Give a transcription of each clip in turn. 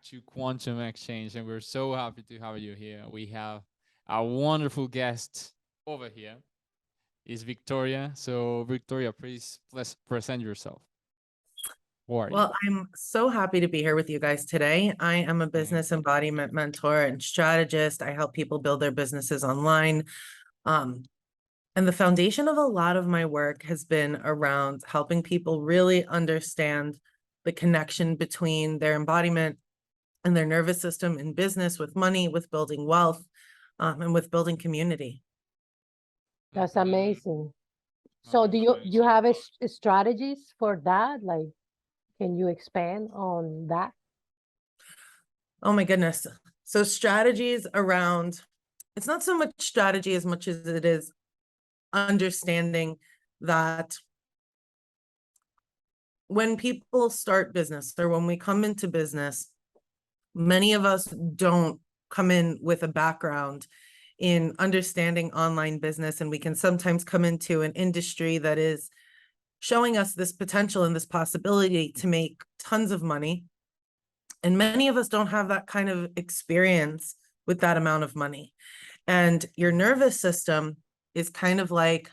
to Quantum Exchange, and we're so happy to have you here. We have a wonderful guest over here. Is Victoria. So, Victoria, please present yourself. Who are you? Well, I'm so happy to be here with you guys today. I am a Thank business you. embodiment mentor and strategist. I help people build their businesses online. Um, and the foundation of a lot of my work has been around helping people really understand the connection between their embodiment and their nervous system in business, with money, with building wealth, and with building community. That's Mhm. amazing. Oh, So do that's you amazing. have strategies for that? Like, can you expand on that? Oh my goodness. So strategies around, it's not so much strategy as much as it is understanding that when people start business or when we come into business, many of us don't come in with a background in understanding online business, and we can sometimes come into an industry that is showing us this potential and this possibility to make tons of money. And many of us don't have that kind of experience with that amount of money. And your nervous system is kind of like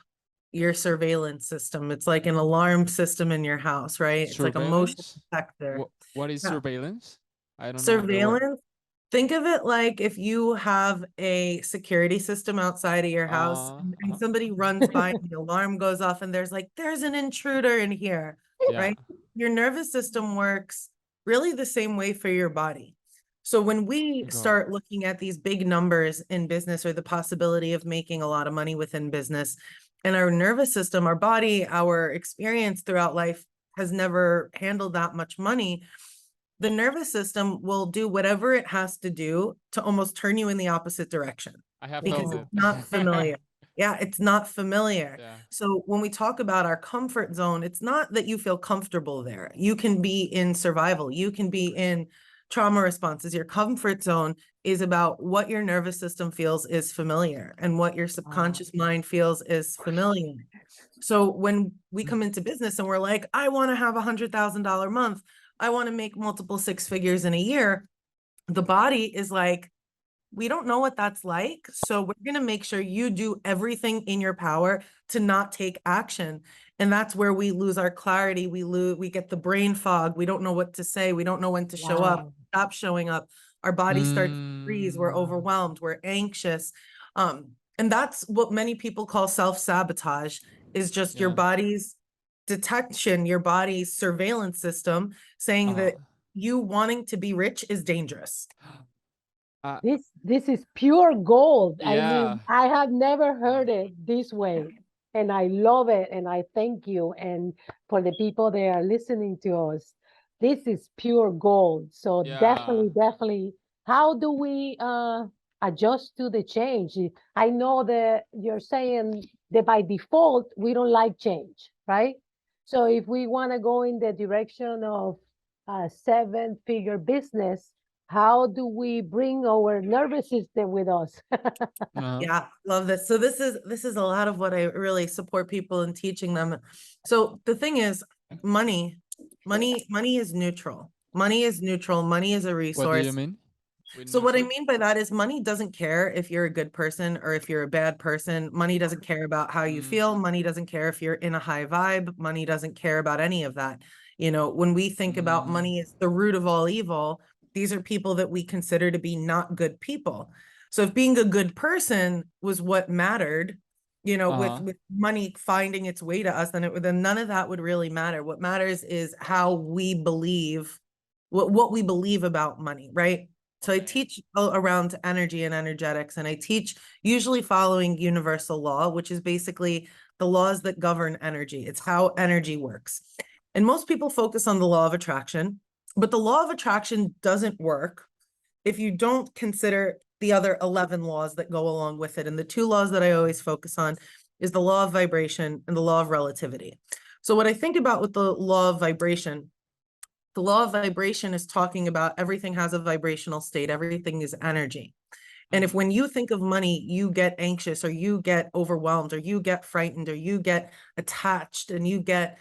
your surveillance system. It's like an alarm system in your house, right? It's like a motion Surveillance? detector. What is Yeah. surveillance? I don't know the word. Surveillance, think of it like if you have a security system outside of your house and Uh-huh. somebody runs by and the alarm goes off and there's an intruder in here, Yeah. right? Your nervous system works really the same way for your body. So when we Go. start looking at these big numbers in business or the possibility of making a lot of money within business, and our nervous system, our body, our experience throughout life has never handled that much money, the nervous system will do whatever it has to do to almost turn you in the opposite direction I have because felt it's it. Wow. not familiar. Yeah, it's not familiar. Yeah. So when we talk about our comfort zone, it's not that you feel comfortable there. You can be in survival, you can be in trauma responses. Your comfort zone is about what your nervous system feels is familiar and what your Wow. subconscious mind feels is familiar. So when we come into business and we're like, I want to have $100,000 month, I want to make multiple six figures in a year, the body is like, we don't know what that's like. So we're going to make sure you do everything in your power to not take action. And that's where we lose our clarity. We get the brain fog. We don't know what to say. We don't know when to show up, Wow. stop showing up. Our body starts to freeze. We're Mm, overwhelmed. We're anxious. And that's what many people call self-sabotage, is just your yeah. body's detection, your body's surveillance system saying Uh-huh. that you wanting to be rich is dangerous. Uh, This is pure gold. I yeah. mean, I have never Uh, heard it this way, and I love it, and I thank you. And for the people that are listening to us, this is pure gold. So yeah. definitely, how do we adjust to the change? I know that you're saying that by default we don't like change, right? So if we want to go in the direction of a seven-figure business, how do we bring our nervous system with us? Uh-huh. Yeah, love this. So this is a lot of what I really support people in teaching them. So the thing is, money is neutral. Money is neutral. Money is a What do you resource. mean with So what I neutral? mean by that is money doesn't care if you're a good person or if you're a bad person. Money doesn't care about how you Mm, feel. Money doesn't care if you're in a high vibe. Money doesn't care about any of that. You know, when we think about mm, money as the root of all evil, these are people that we consider to be not good people. So if being a good person was what mattered, you know, uh-huh. with money finding its way to us, then none of that would really matter. What matters is how we believe, what we believe about money, right? So I Okay. teach around energy and energetics, and I teach usually following universal law, which is basically the laws that govern energy. It's how energy works. And most people focus on the law of attraction, but the law of attraction doesn't work if you don't consider the other 11 laws that go along with it. And the two laws that I always focus on is the law of vibration and the law of relativity. So what I think about with the law of vibration, the law of vibration is talking about everything has a vibrational state, everything is energy. And if Mm, when you think of money, you get anxious or you get overwhelmed or you get frightened or you get attached and you get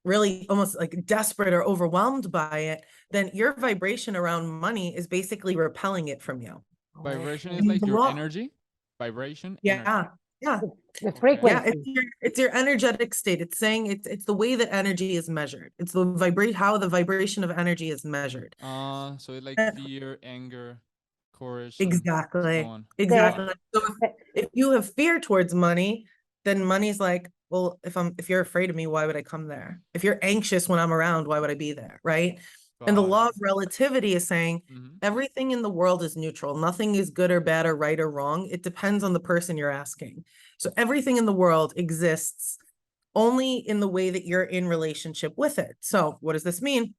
really almost like desperate or overwhelmed by it, then your vibration around money is basically repelling it from you. Vibration is Okay. And like the your law, energy. Vibration, energy. yeah, yeah, The Okay. yeah. frequency. It's your energetic state. It's saying it's the way that energy is measured. It's the how the vibration of energy is measured. So it's like Uh, fear, anger, courage, and so Exactly. on. The, Got Exactly. it. So if you have fear towards money, then money's like, well, if you're afraid of me, why would I come there? If you're anxious when I'm around, why would I be there? Right. And the Got law it. of relativity is saying Mm-hmm. everything in the world is neutral. Nothing is good or bad or right or wrong. It depends on the person you're asking. So everything in the world exists only in the way that you're in relationship with it. So what does this mean?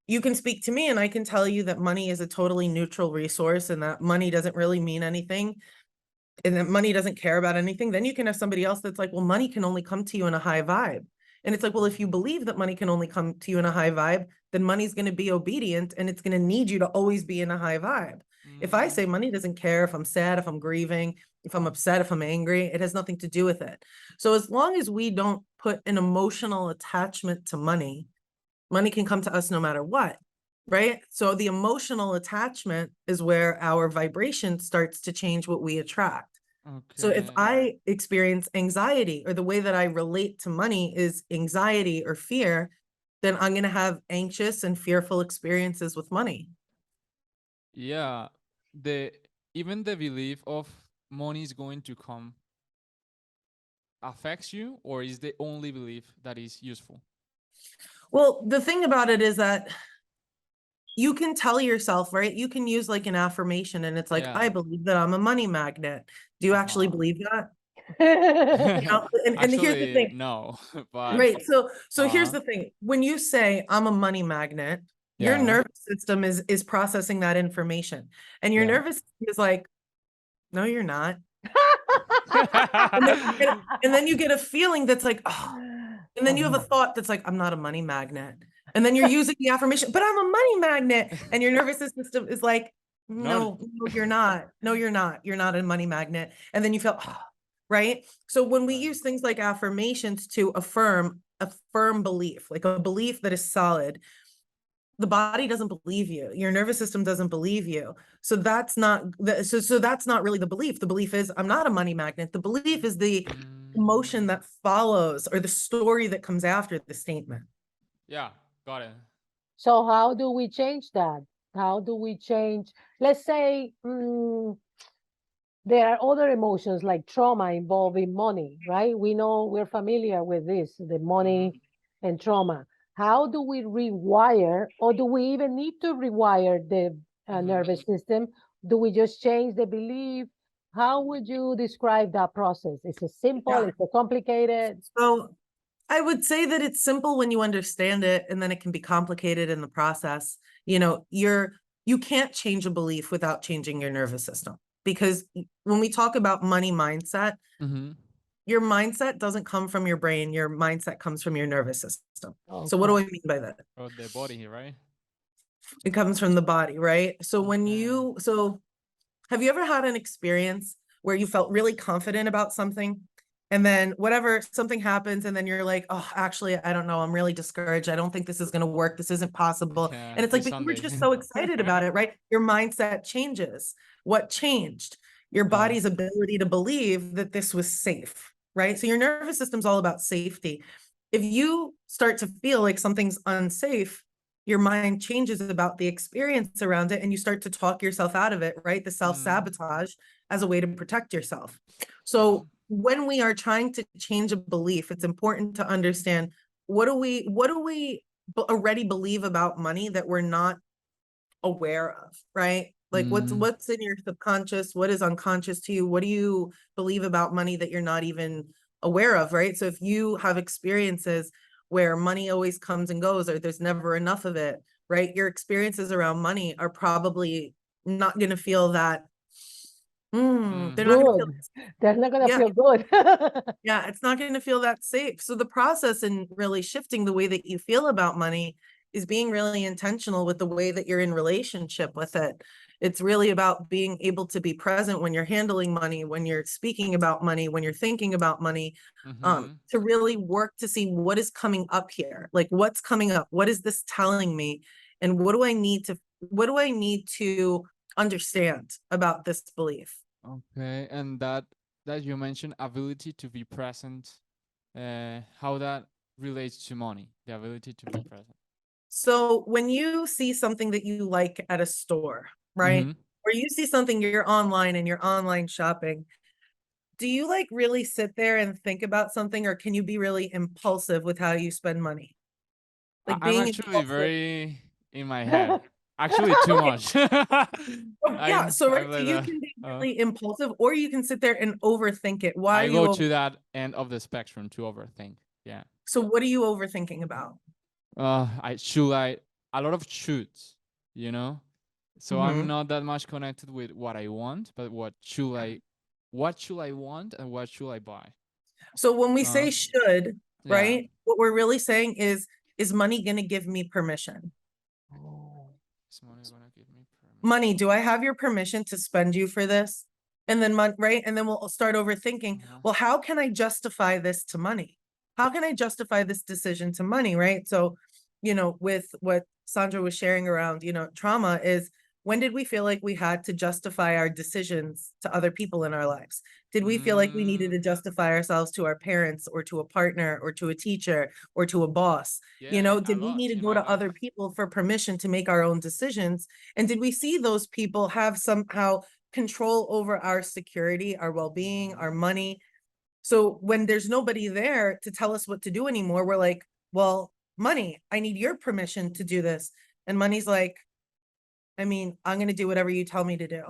You can speak to me and I can tell you that money is a totally neutral resource and that money doesn't really mean anything and that money doesn't care about anything. Then you can have somebody else that's like, well, money can only come to you in a high vibe. And it's like, well, if you believe that money can only come to you in a high vibe, then money's going to be obedient and it's going to need you to always be in a high vibe. If I say money doesn't care if I'm sad, if I'm grieving, if I'm upset, if I'm angry, it has nothing to do with it. So as long as we don't put an emotional attachment to money, money can come to us no matter what, right? So the emotional attachment is where our vibration starts to change what we attract. So if Okay. I experience anxiety or the way that I relate to money is anxiety or fear, then I'm going to have anxious and fearful experiences with money. Yeah. The even the belief of money is going to come affects you, or is the only belief that is useful? Well, the thing about it is that you can tell yourself, right? You can use like an affirmation and it's like, Yeah. I believe that I'm a money magnet. Do you actually Uh-huh. believe that? You know, and here's the Actually, thing. no, but Right. So here's uh-huh. the thing. When you say I'm a money magnet, your Yeah. nervous system is processing that information. And your Yeah. nervous system is like, no, you're not. And then and then you get a feeling that's like, oh, and then you have a thought that's like, I'm not a money magnet. And then you're using the affirmation, but I'm a money magnet. And your nervous system is like, No. no, you're not. No, you're not. You're not a money magnet. And then you feel, oh, right? So when we Right. use things like affirmations to affirm a firm belief, like a belief that is solid, the body doesn't believe you. Your nervous system doesn't believe you. So that's not so that's not really the belief. The belief is I'm not a money magnet. The belief is the emotion Mm, that follows or the story that comes after the statement. yeah, got it. So how do we change that? How do we change? Let's say there are other emotions like trauma involving money, right? We know we're familiar with this, the money and trauma. How do we rewire, or do we even need to rewire the nervous system? Do we just change the belief? How would you describe that process? Is it simple? Yeah. Is it complicated? So I would say that it's simple when you understand it, and then it can be complicated in the process. You know, you can't change a belief without changing your nervous system. Because when we talk about money mindset, Mm-hmm. your mindset doesn't come from your brain, your mindset comes from your nervous system. So what Okay. do I mean by that? Or the body here, right? It comes from the body, right? So Okay. have you ever had an experience where you felt really confident about something and then whatever something happens and then you're like, oh, actually, I don't know, I'm really discouraged, I don't think this is going to work, this isn't possible. Yeah, And it's like, this but you were Sunday. just so excited about it, right? Your mindset changes. What changed? Your Yeah. body's ability to believe that this was safe, right? So your nervous system's all about safety. If you start to feel like something's unsafe, your mind changes about the experience around it and you start to talk yourself out of it, right? The self-sabotage as a way to protect yourself. Yeah. So when we are trying to change a belief, it's important to understand what do we already believe about money that we're not aware of, right? Like what's in your subconscious, what is unconscious to you, what do you believe about money that you're not even aware of, right? So if you have experiences where money always comes and goes or there's never enough of it, right? Your experiences around money are probably not going to feel that they're not going to feel Good. They're not gonna yeah, feel good. yeah, it's not going to feel that safe. So the process in really shifting the way that you feel about money is being really intentional with the way that you're in relationship with it. It's really about being able to be present when you're handling money, when you're speaking about money, when you're thinking about money, to really work to see what is coming up here. Like, what's coming up? What is this telling me? And what do I need to understand about this belief? Okay, and that you mentioned ability to be present, how that relates to money, the ability to be present. So when you see something that you like at a store, right? Mhm. Or you see something, you're online and you're online shopping, do you like really sit there and think about something, or can you be really impulsive with how you spend money? Like I'm being actually impulsive. very in my head. Actually, too Okay. much. Yeah. So right. I'm So like you that. can be really impulsive, or you can sit there and overthink it. Why I are you go over? to that end of the spectrum to overthink. Yeah. So what are you overthinking about? I should I a lot of shoulds, you know. So I'm Mhm. not that much connected with what I want, but what should I want and what should I buy? So when we Uh, say should, yeah. right, what we're really saying is money going to give me permission? Oh, is money gonna give me Money, permission? do I have your permission to spend you for this? And then right? And then we'll start overthinking, Uh-huh. well, how can I justify this to money? How can I justify this decision to money, right? So, with what Sandra was sharing around, trauma is, when did we feel like we had to justify our decisions to other people in our lives? Did we feel like we needed to Mm, justify ourselves to our parents or to a partner or to a teacher or to a boss? yeah, a Did we lot need to in go my to life. other people for permission to make our own decisions? And did we see those people have somehow control over our security, our well-being, our money? So when there's nobody there to tell us what to do anymore, we're like, well, money, I need your permission to do this. And money's like, I mean, I'm going to do whatever you tell me to do.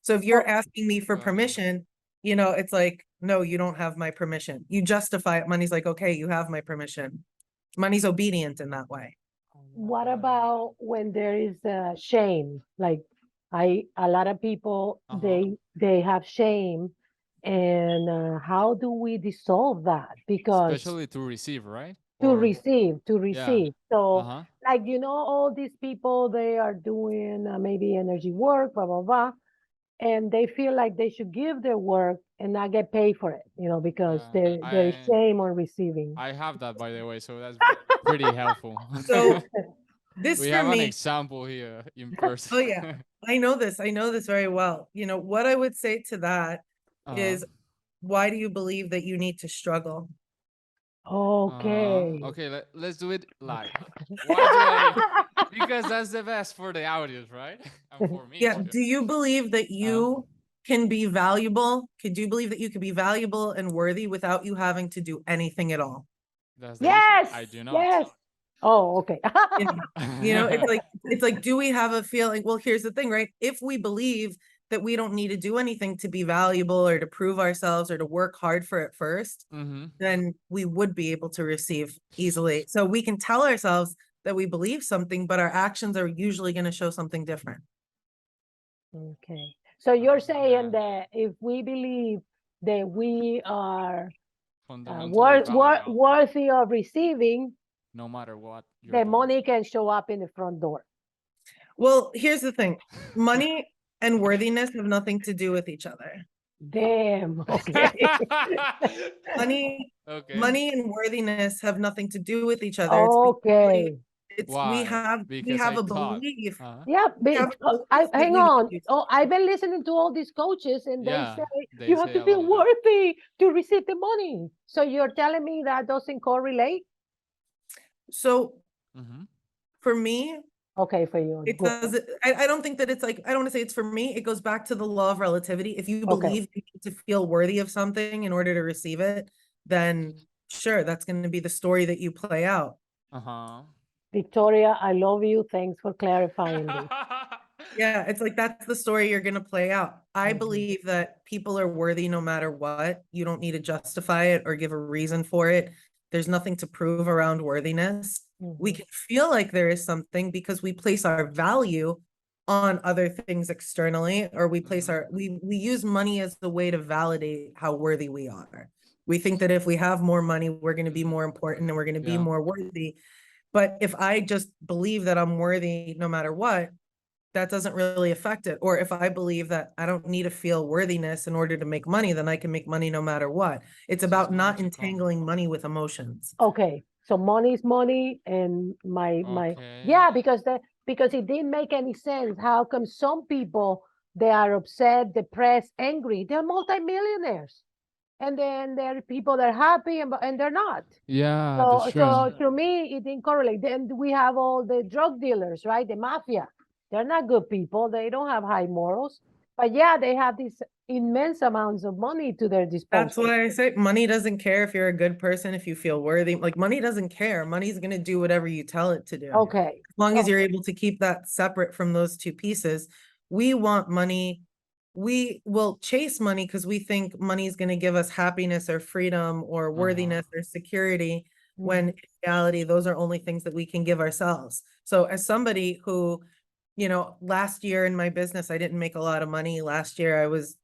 So if you're Oh, asking me for Uh, permission, it's like, no, you don't have my permission. You justify it. Money's like, okay, you have my permission. Money's obedient in that way. what about when there is shame? Like a lot of people, uh-huh. they have shame, and how do we dissolve that? Because Especially to receive, right? to Or receive, to yeah. receive. So, Uh-huh. like, all these people, they are doing maybe energy work, blah, blah, blah, and they feel like they should give their work and not get paid for it, because Yeah. there is shame on receiving. I have that, by the way, so that's pretty helpful. So this We for have an me, example here in person. oh yeah, I know this. I know this very well. What I would say to that Uh-huh. is, why do you believe that you need to struggle? Okay. Okay, let's do it live. Why do I? Because that's the best for the audience, right? And for me Yeah. too. Do you believe that Uh, you can be valuable? Do you believe that you could be valuable and worthy without you having to do anything at all? that's the issue. Yes, I do not. yes. Oh, okay. Yeah. It's like, do we have a feeling? Well, here's the thing, right? If we believe that we don't need to do anything to be valuable or to prove ourselves or to work hard for it first, Mm-hmm. then we would be able to receive easily. So we can tell ourselves that we believe something, but our actions are usually going to show something different. Okay. So you're Yeah. saying that if we believe that we are Fundamentally valuable, worthy of receiving, no matter what you're the doing. money can show up in the front door. Well, here's the thing. Money and worthiness have nothing to do with each other. Damn. Okay. Money, Okay. money and worthiness have nothing to do with each other. It's basically, Okay. it's we Why? have we Because have I a thought. belief. Yeah, We have a I belief that hang we on. need. Oh, I've been listening to all these coaches, and they Yeah, say they you have say to a lot feel of that. worthy to receive the money. So you're telling me that doesn't correlate? So Mm-hmm. for me, Okay, for you, it good. does. I don't think that it's like, I don't want to say it's for me. It goes back to the law of relativity. If you Okay. believe you need to feel worthy of something in order to receive it, then sure, that's going to be the story that you play out. Uh-huh. Victoria, I love you. Thanks for clarifying this. Yeah, it's like that's the story you're going to play out. I Mhm. believe that people are worthy no matter what. You don't need to justify it or give a reason for it. There's nothing to prove around worthiness. We Mhm. can feel like there is something because we place our value on other things externally, or we place Mm-hmm. we use money as the way to validate how worthy we are. We think that if we have more money, we're going to be Mm-hmm. more important and we're going to be Yeah. more worthy. But if I just believe that I'm worthy no matter what, that doesn't really affect it. Or if I believe that I don't need to feel worthiness in order to make money, then I can make money no matter what. It's It's just about going not to come. entangling money with emotions. Okay, so money is money, and Okay. yeah, because it didn't make any sense. How come some people, they are upset, depressed, angry? They're multimillionaires, and then there are people that are happy and they're not. Yeah, that's So true. to me, it didn't correlate. Then we have all the drug dealers, right? The mafia. They're not good people. They don't have high morals, but yeah, they have these immense amounts of money to their That's disposal. why I say money doesn't care if you're a good person, if you feel worthy. Like money doesn't care. Money's going to do whatever you tell it to do. Okay. As long as you're Okay. able to keep that separate from those two pieces. We want money. We will chase money because we think money is going to give us happiness or freedom or worthiness or security, when in reality, those are only things that we can give ourselves. So as somebody who, last year in my business, I didn't make a lot of money. Last year, I was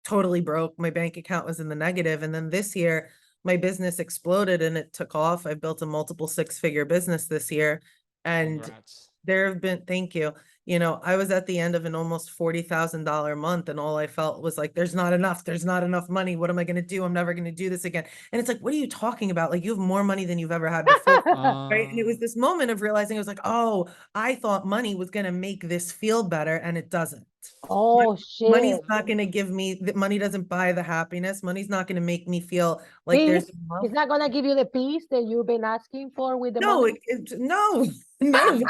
totally broke. My bank account was in the negative. And then this year, my business exploded and it took off. I built a multiple six-figure business this year. And Congrats. there have been, thank you. I was at the end of an almost $40,000 month, and all I felt was like, there's not enough. There's not enough money. What am I going to do? I'm never going to do this again. And it's like, what are you talking about? Like, you have more money than you've ever had before. Right. And it was this moment of realizing, I was like, oh, I thought money was going to make this feel better, and it doesn't. Oh Money's shit. not going to give me that. Money doesn't buy the happiness. Money's not going to make me feel like there's Peace. love. It's not gonna give you the peace that you've been asking for with the No, money. no, none of it.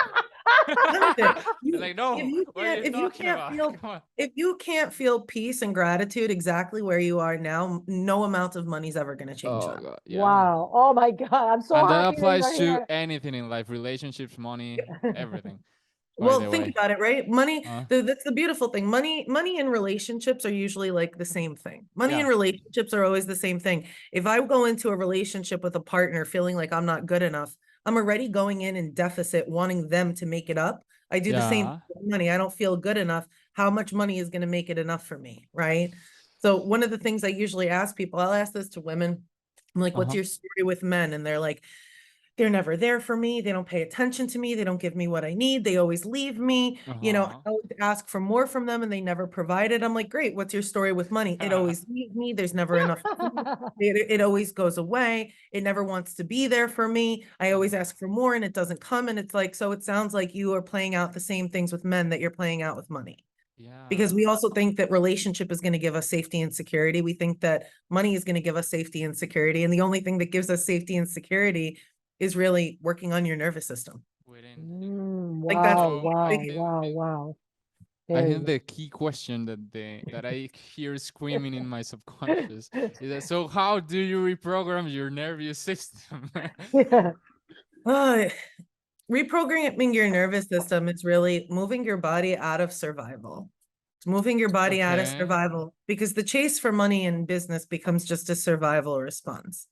None of it. Like, no, what are you If you talking can't about? feel, Come on. if you can't feel peace and gratitude exactly where you are now, no amount of money's ever going to change Oh that. god, yeah. Wow. Oh my God. I'm so And that happy that applies you're to here. anything in life, relationships, money, everything. By Well, the think way. about it, right? Money, Uh, that's the beautiful thing. Money and relationships are usually like the same thing. Money yeah. and relationships are always the same thing. If I go into a relationship with a partner feeling like I'm not good enough, I'm already going in deficit, wanting them to make it up. I do the same Yeah. with money. I don't feel good enough. How much money is going to make it enough for me, right? So one of the things I usually ask people, I'll ask this to women. I'm like, what's Uh-huh. your story with men? And they're like, they're never there for me. They don't pay attention to me. They don't give me what I need. They always leave me. Uh-huh. I always ask for more from them and they never provide it. I'm like, great. What's your story with money? It always leaves me. There's never enough food. It always goes away. It never wants to be there for me. I always ask for more and it doesn't come. And it's like, so it sounds like you are playing out the same things with men that you're playing out with money. Because Yeah. we also think that relationship is going to give us safety and security. We think that money is going to give us safety and security. And the only thing that gives us safety and security is really working on your nervous system. Within. Like that's Wow, So wow, I like, think wow, wow. I Very think the key question that I hear screaming in my subconscious is that, so how do you reprogram your nervous system? good. uh, reprogramming your nervous system is really moving your body out of survival. It's moving your body out of Okay. survival, because the chase for money in business becomes just a survival response.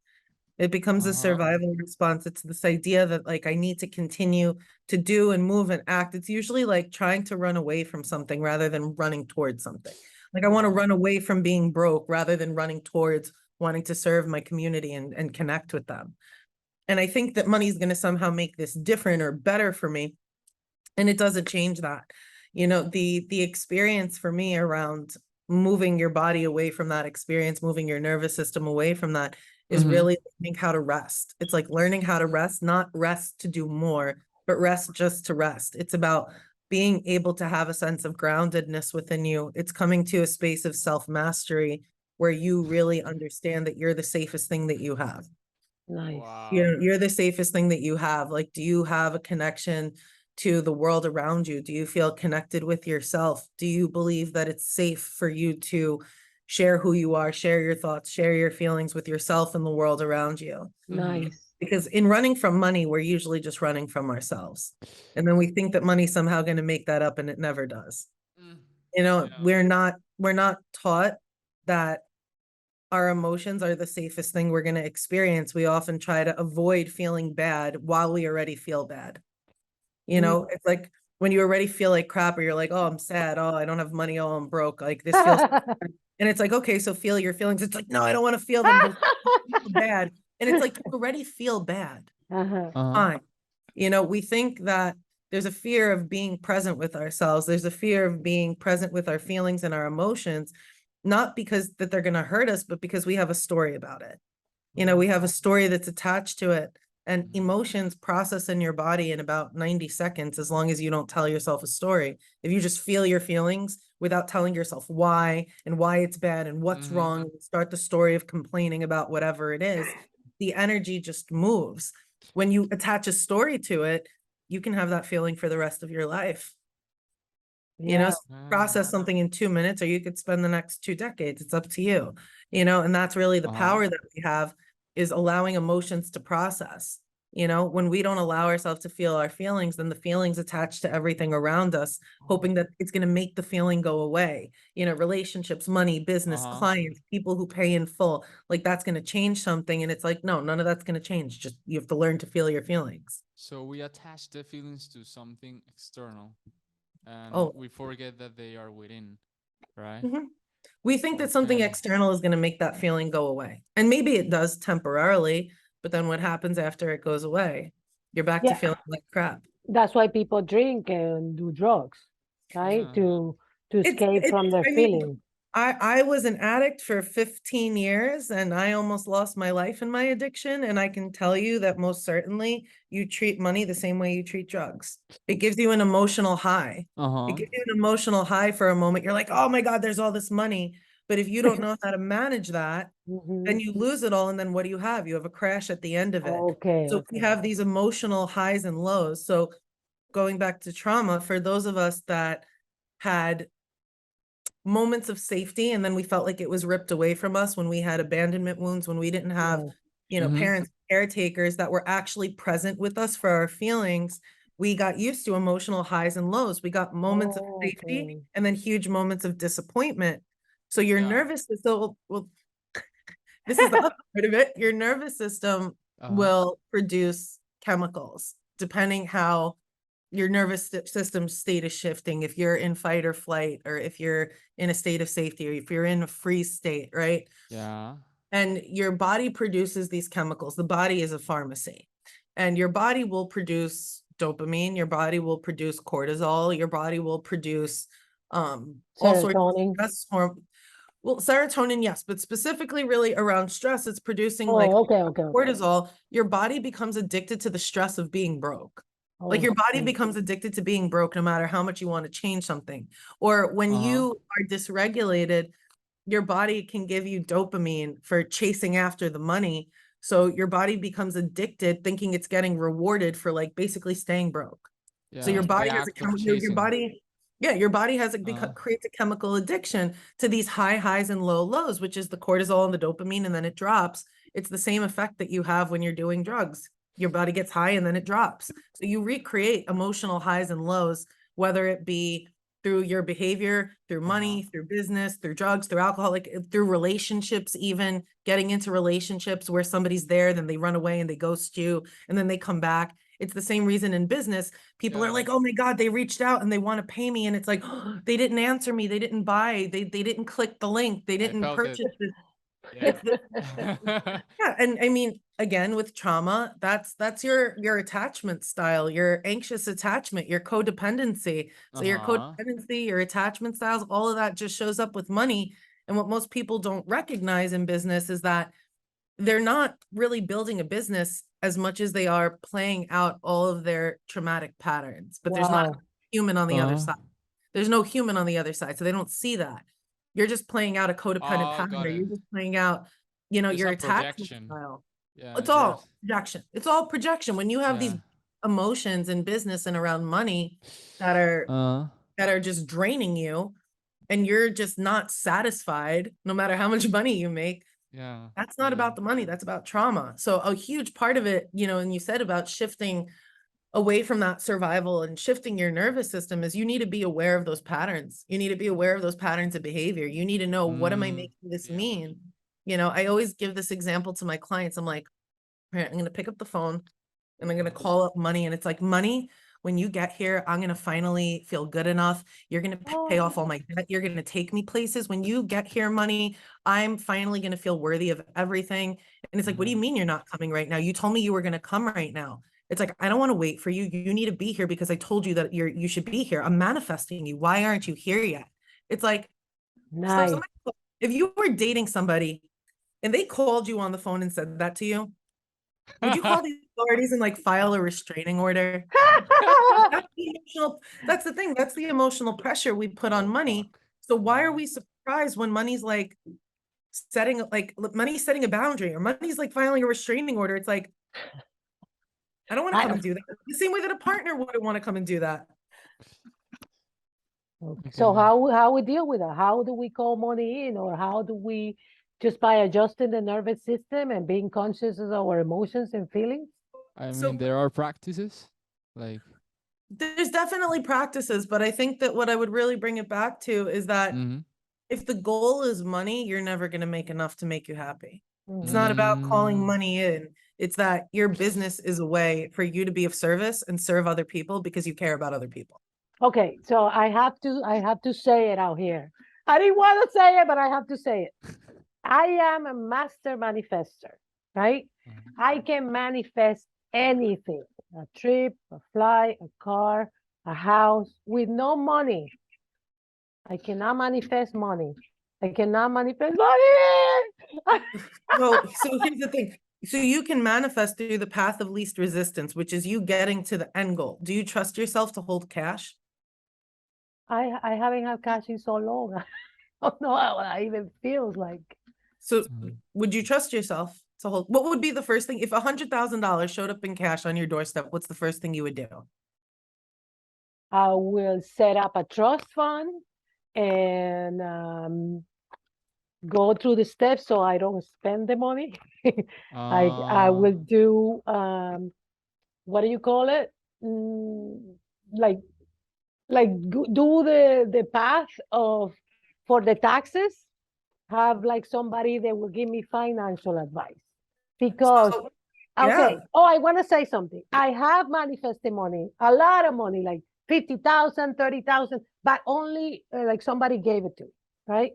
It becomes a Uh-huh. survival response. It's this idea that like I need to continue to do and move and act. It's usually like trying to run away from something rather than running towards something. Like I want to Uh-huh. run away from being broke rather than running towards wanting to serve my community and connect with them. And I think that money is going to somehow make this different or better for me. And it doesn't change that. The experience for me around moving your body away from that experience, moving your nervous system away from that, is Mm-hmm. really learning how to rest. It's like learning how to rest, not rest to do more, but rest just to rest. It's about being able to have a sense of groundedness within you. It's coming to a space of self-mastery where you really understand that you're the safest thing that you have. Nice. Wow. You're the safest thing that you have. Like, do you have a connection to the world around you? Do you feel connected with yourself? Do you believe that it's safe for you to share who you are, share your thoughts, share your feelings with yourself and the world around you? Mm-hmm. Nice. Because in running from money, we're usually just running from ourselves. And then we think that money's somehow going to make that up, and it never does. Mm. Yeah. We're not taught that our emotions are the safest thing we're going to experience. We often try to avoid feeling bad while we already feel bad. Mm. It's like when you already feel like crap, or you're like, oh, I'm sad. Oh, I don't have money. Oh, I'm broke. Like this feels, and it's like, okay, so feel your feelings. It's like, no, I don't want to feel them. But I feel bad. And it's like, you already feel bad. Uh-huh. Uh-huh. Fine. We think that There's a fear of being present with ourselves. There's a fear of being present with our feelings and our emotions, not because that they're going to hurt us, but because we have a story about it. You know, we have a story that's attached to it, and emotions process in your body in about 90 seconds, as long as you don't tell yourself a story. If you just feel your feelings without telling yourself why and why it's bad and what's wrong, start the story of complaining about whatever it is, the energy just moves. When you attach a story to it, you can have that feeling for the rest of your life. You know, Yeah. process something in 2 minutes, or you could spend the next 2 decades. It's up to you, you know, and that's really the power that we have, is allowing emotions to process. You know, when we don't allow ourselves to feel our feelings, then the feelings attach to everything around us, hoping that it's going to make the feeling go away. You know, relationships, money, business, clients, people who pay in full, like that's going to change something. And it's like, no, none of that's going to change. Just you have to learn to feel your feelings. So we attach the feelings to something external, and Oh, we forget that they are within, right? mhm. We think that something Okay. external is going to make that feeling go away. And maybe it does temporarily, but then what happens after it goes away? You're back to Yeah. feeling like crap. That's why people drink and do drugs, right? Yeah. To escape from their I mean, feeling. I was an addict for 15 years, and I almost lost my life in my addiction. And I can tell you that most certainly you treat money the same way you treat drugs. It gives you an emotional high. It gives you an emotional high for a moment. You're like, oh my God, there's all this money. But if you don't know how to manage that, then you lose it all. And then what do you have? You have a crash at the end of it. Okay, So we okay. have these emotional highs and lows. So going back to trauma, for those of us that had moments of safety, and then we felt like it was ripped away from us, when we had abandonment wounds, when we didn't have, Yeah. you know, parents, caretakers that were actually present with us for our feelings, we got used to emotional highs and lows. We got moments of Oh, safety okay. and then huge moments of disappointment. So your Yeah. nervous system, well, this is the other part of it. Your nervous system will produce chemicals depending how your nervous system state is shifting. If you're in fight or flight, or if you're in a state of safety, or if you're in a freeze state, right? Yeah. And your body produces these chemicals. The body is a pharmacy, and your body will produce dopamine. Your body will produce cortisol. Your body will produce all sorts of Serotonin. stress hormones. Well, serotonin, yes, but specifically really around stress, it's producing like Oh, okay, okay, okay. cortisol. Your body becomes addicted to the stress of being broke. Like your body Okay. becomes addicted to being broke no matter how much you want to change something. Or when you are dysregulated, your body can give you dopamine for chasing after the money. So your body becomes addicted, thinking it's getting rewarded for like basically staying broke. So Yeah. your The body has a act of your chasing. body, yeah, your body has creates a chemical addiction to these high highs and low lows, which is the cortisol and the dopamine, and then it drops. It's the same effect that you have when you're doing drugs. Your body gets high and then it drops. So you recreate emotional highs and lows, whether it be through your behavior, through money, through business, through drugs, through alcohol, like through relationships, even getting into relationships where somebody's there, then they run away and they ghost you, and then they come back. It's the same reason in business. People are like, oh my God, they reached out and they want to pay me. And it's like, oh, they didn't answer me. They didn't buy. They didn't click the link. They I didn't felt it. purchase it. Yeah. It's the, yeah. And I mean, again, with trauma, that's your attachment style, your anxious attachment, your codependency. So your codependency, your attachment styles, all of that just shows up with money. And what most people don't recognize in business is that they're not really building a business as much as they are playing out all of their traumatic patterns, but there's not Wow. human on the other side. There's no human on the other side. So they don't see that. You're just playing out a codependent pattern. Got it. You're just playing out, you know, It's your a attachment projection. style. Yeah. It's You're. all projection. It's all projection. When you have these Yeah. emotions in business and around money that are just draining you, and you're just not satisfied no matter how much money you make, Yeah. that's not about the money, that's about trauma. So a huge part of it, you know, and you said about shifting away from that survival and shifting your nervous system, is you need to be aware of those patterns. You need to be aware of those patterns of behavior. You need to know, what am I making this mean? You know, I always give this example to my clients. I'm like, all right, I'm going to pick up the phone and I'm going to call up money. And it's like, money, when you get here, I'm going to finally feel good enough. You're going to pay off all my debt. You're going to take me places. When you get here, money, I'm finally going to feel worthy of everything. And it's like, what do you mean you're not coming right now? You told me you were going to come right now. It's like, I don't want to wait for you. You need to be here because I told you that you should be here. I'm manifesting you. Why aren't you here yet? It's like, so Nice. if you were dating somebody and they called you on the phone and said that to you, would you call the authorities and like file a restraining order? That's the thing. That's the emotional pressure we put on money. So why are we surprised when money's like money's setting a boundary, or money's like filing a restraining order? It's like, I don't want to come and do that. The same way that a partner wouldn't want to come and do that. So Okay. how we deal with that? How do we call money in, or how do we just by adjusting the nervous system and being conscious of our emotions and feelings? I So mean, there are practices like. there's definitely practices, but I think that what I would really bring it back to is that Mhm. if the goal is money, you're never going to make enough to make you happy. It's Mhm. not about calling Mm. money in. It's that your business is a way for you to be of service and serve other people because you care about other people. Okay, so I have to say it out here. I didn't want to say it, but I have to say it. I am a master manifester, right? I can manifest anything, a trip, a flight, a car, a house with no money. I cannot manifest money. I cannot manifest money. Well, so here's the thing. So you can manifest through the path of least resistance, which is you getting to the end goal. Do you trust yourself to hold cash? I haven't had cash in so long. I don't know what that even feels like. So Mm. would you trust yourself to hold? What would be the first thing if $100,000 showed up in cash on your doorstep? What's the first thing you would do? I will set up a trust fund and go through the steps so I don't spend the money. I will do what do you call it? Mm, like do the path of for the taxes. Have like somebody that will give me financial advice because So, okay. yeah. Oh, I want to say something. I have manifested money, a lot of money, like 50,000, 30,000, but only like somebody gave it to me, right?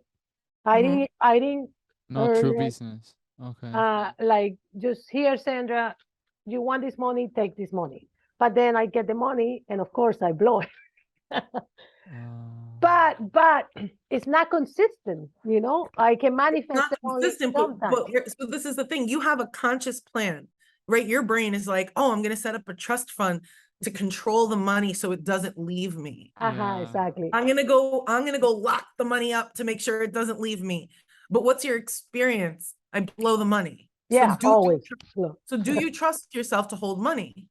Mhm. I didn't Not earn true it. business. Okay. Like just here, Sandra, you want this money, take this money. But then I get the money and of course I blow it. Uh, But it's not consistent, you know. I can manifest Not the money consistent, sometimes. so this is the thing. You have a conscious plan, right? Your brain is like, oh, I'm going to set up a trust fund to control the money so it doesn't leave me. Uh-huh, yeah. exactly. I'm going to go lock the money up to make sure it doesn't leave me. But what's your experience? I blow the money. Yeah, always. Look, So do you trust yourself to hold money?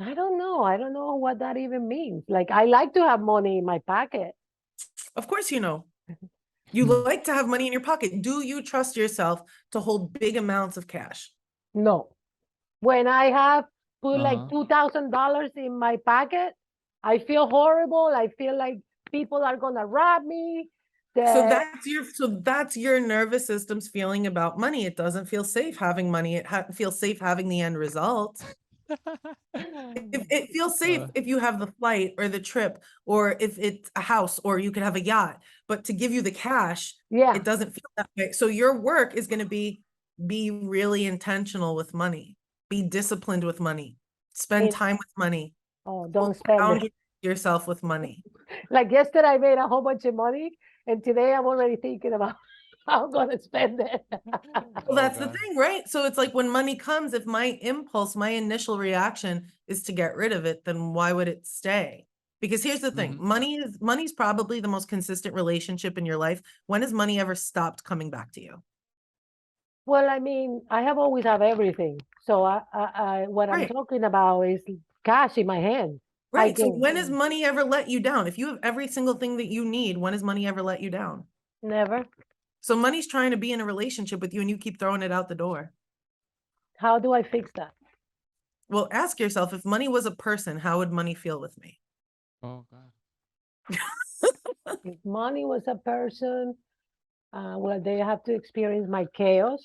I don't know. I don't know what that even means. Like, I like to have money in my pocket. Of course, you know. You like to have money in your pocket. Do you trust yourself to hold big amounts of cash? No. When I have put like Uh-huh. $2,000 in my pocket, I feel horrible. I feel like people are gonna rob me. So That that's your nervous system's feeling about money. It doesn't feel safe having money. It feels safe having the end result. If it feels safe Uh, if you have the flight or the trip, or if it's a house, or you could have a yacht, but to give you the cash, yeah. it doesn't feel that way. So your work is going to be really intentional with money, be disciplined with money, spend And, time with money, oh, don't spend it. bound yourself with money. Like yesterday, I made a whole bunch of money, and today I'm already thinking about how I'm gonna spend it. Well, oh that's the God. thing, right? So it's like when money comes, if my impulse, my initial reaction is to get rid of it, then why would it stay? Because here's the thing, Mhm. money's probably the most consistent relationship in your life. When has money ever stopped coming back to you? Well, I mean, I have always have everything. So what I'm Right. talking about is cash in my hand. I Right. So can when has money ever let you down? If you have every single thing that you need, when has money ever let you down? never. So money's trying to be in a relationship with you and you keep throwing it out the door. How do I fix that? Well, ask yourself, if money was a person, how would money feel with me? Oh God. If money was a person, well, they have to experience my chaos.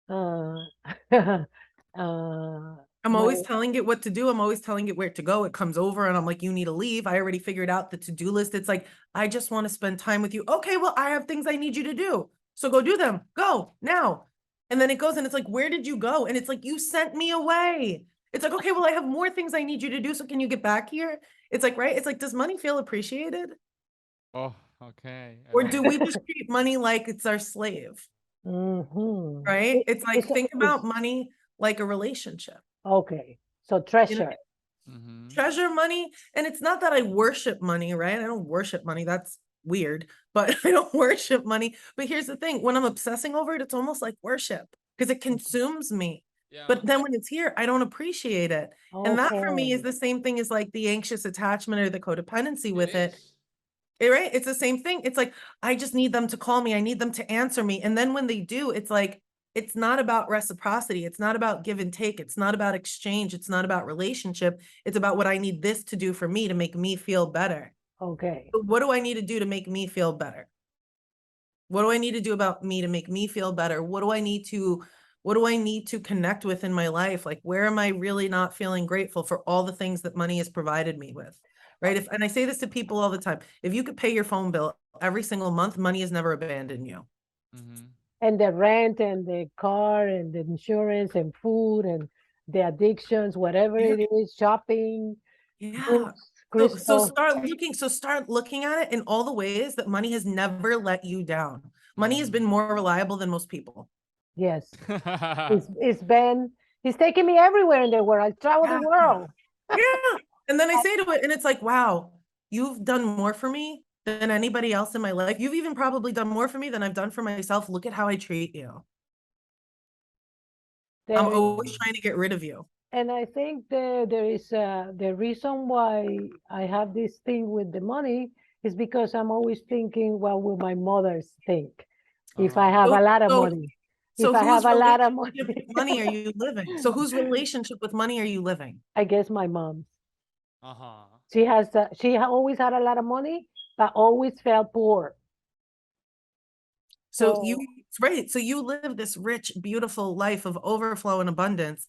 Uh, I'm my always telling it what to do. I'm always telling it where to go. It comes over and I'm like, you need to leave. I already figured out the to-do list. It's like, I just want to spend time with you. Okay, well, I have things I need you to do. So go do them. Go now. And then it goes and it's like, where did you go? And it's like, you sent me away. It's like, okay, well, I have more things I need you to do. So can you get back here? It's like, right? It's like, does money feel appreciated? Oh, okay. I Or love do that. we just treat money like it's our slave? Mm-hmm. Right? It's like, think It's about money like a relationship. okay. So You know, treasure. Mm-hmm. treasure money. And it's not that I worship money, right? I don't worship money. That's weird, but I don't worship money. But here's the thing, when I'm obsessing over it, it's almost like worship because it consumes me. Yeah. But then when it's here, I don't appreciate it. And that for me is Okay. the same thing as like the anxious attachment or the codependency It with it. is. Right? It's the same thing. It's like, I just need them to call me. I need them to answer me. And then when they do, it's like, it's not about reciprocity. It's not about give and take. It's not about exchange. It's not about relationship. It's about what I need this to do for me to make me feel better. Okay. So what do I need to do to make me feel better? What do I need to do about me to make me feel better? What do I need to connect with in my life? Like, where am I really not feeling grateful for all the things that money has provided me with? Right. And I say this to people all the time, if you could pay your phone bill every single month, money has never abandoned you. Mm-hmm. And the rent and the car and the insurance and food and the addictions, whatever Yeah. it is, shopping, Yeah. books, So crystal. start looking at it in all the ways that money has never let you down. Money has been Mm-hmm. more reliable than most people. Yes. It's been he's taking me everywhere in the world. I travel the Yeah. world. Yeah. And then I say to it, and it's like, wow, you've done more for me than anybody else in my life. You've even probably done more for me than I've done for myself. Look at how I treat you. I'm There is, always trying to get rid of you. and I think there is the reason why I have this thing with the money is because I'm always thinking, what will my mothers think if I Uh-huh. have So, a lot of so, money? If so I have whose a lot of relationship money, with money are you living? So whose relationship with money are you living? I guess my mom's. Uh-huh. Always had a lot of money, but always felt poor. So you, So right. So you live this rich, beautiful life of overflow and abundance,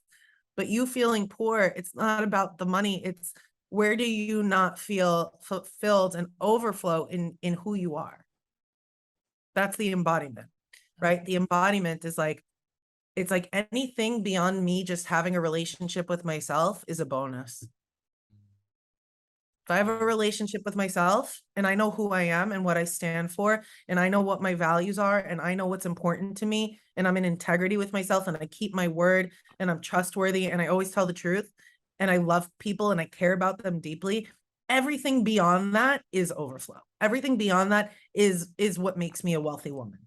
but you feeling poor, it's not about the money. It's where do you not feel fulfilled and overflow in who you are? That's the embodiment, right? The embodiment is like, it's like anything beyond me just having a relationship with myself is a bonus. If I have a Yeah. relationship with myself and I know who I am and what I stand for, and I know what my values are, and I know what's important to me, and I'm in integrity with myself, and I keep my word, and I'm trustworthy, and I always tell the truth, and I love people and I care about them deeply, everything beyond that is overflow. Everything beyond that is what makes me a wealthy woman.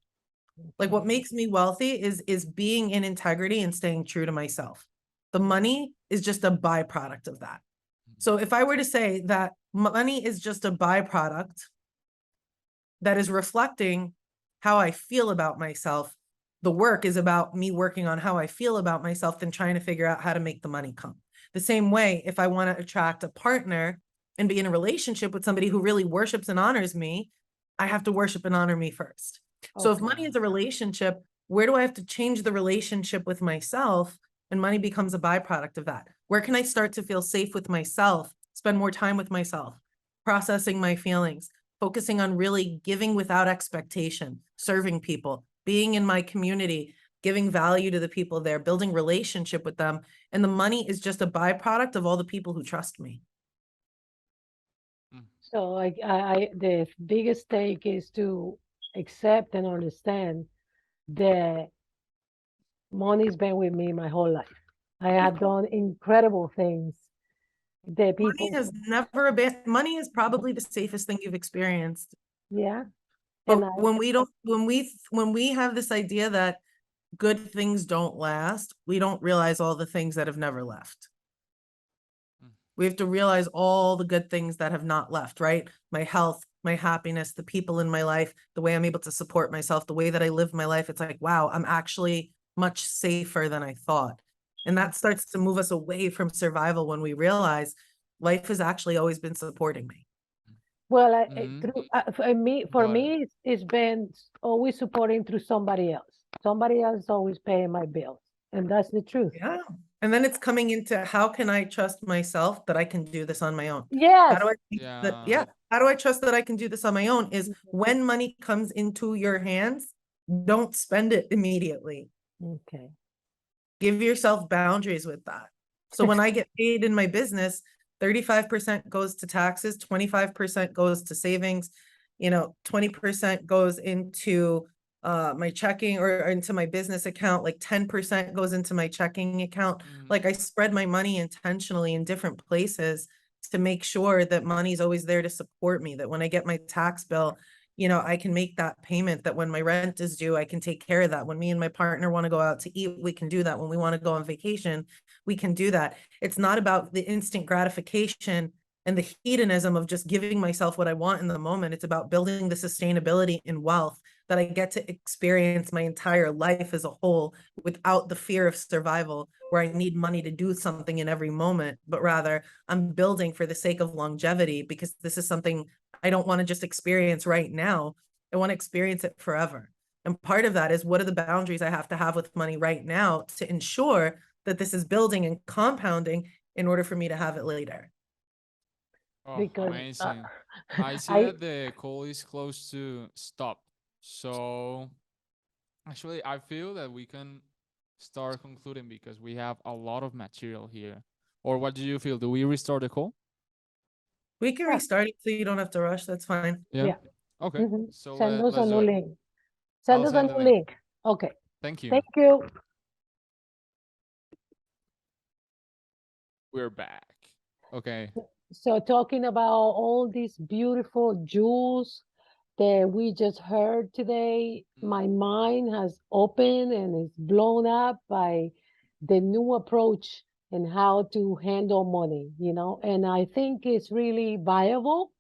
Like what makes me wealthy is being in integrity and staying true to myself. The money is just a byproduct of that. So if I were to say that money is just a byproduct that is reflecting how I feel about myself, the work is about me working on how I feel about myself than trying to figure out how to make the money come. The same way, if I want to attract a partner and be in a relationship with somebody who really worships and honors me, I have to worship and honor me first. So if okay. money is a relationship, where do I have to change the relationship with myself? And money becomes a byproduct of that. Where can I start to feel safe with myself, spend more time with myself, processing my feelings, focusing on really giving without expectation, serving people, being in my community, giving value to the people there, building relationship with them. And the money is just a byproduct of all the people who trust me. So the biggest take is to accept and understand that money's been with me my whole life. I have done incredible things that Money people, has never been, money is probably the safest thing you've experienced. yeah. And But when we don't, when we have this idea that good things don't last, we don't realize all the things that have never left. We have to realize all the good things that have not left, right? My health, my happiness, the people in my life, the way I'm able to support myself, the way that I live my life. It's like, wow, I'm actually much safer than I thought. And that starts to move us away from survival when we realize life has actually always been supporting me. well, Mm-hmm. through for Got it. me, it's been always supporting through somebody else. Somebody else always paying my bills, and that's the truth. Yeah. And then it's coming into how can I trust myself that I can do this on my own? How do Yes. I think that, Yeah. yeah, how do I trust that I can do this on my own? Is Mhm. when money comes into your hands, don't spend it immediately. Okay. Give yourself boundaries with that. So when I get paid in my business, 35% goes to taxes, 25% goes to savings, 20% goes into my checking or into my business account, like 10% goes into my checking account. Like I spread my money intentionally in different places to make sure that money's always there to support me, that when I get my tax bill, I can make that payment, that when my rent is due, I can take care of that. When me and my partner want to go out to eat, we can do that. When we want to go on vacation, we can do that. It's not about the instant gratification and the hedonism of just giving myself what I want in the moment. It's about building the sustainability in wealth that I get to experience my entire life as a whole without the fear of survival, where I need money to do something in every moment, but rather I'm building for the sake of longevity, because this is something I don't want to just experience right now. I want to experience it forever. And part of that is, what are the boundaries I have to have with money right now to ensure that this is building and compounding in order for me to have it later? Oh, because amazing. I see I that the call is close to stop. So actually, I feel that we can start concluding because we have a lot of material here. Or what do you feel? Do we restart the call? We can yeah, restart it so you don't have to rush. That's fine. Yeah. yeah. Okay. Mhm. So Send us a let's do new it. link. Send I'll us a send the new link. link. Okay. Thank you. Thank you. We're back. Okay. So talking about all these beautiful jewels that we just heard today, my mind has opened and is blown up by the new approach and how to handle money, and I think it's really viable.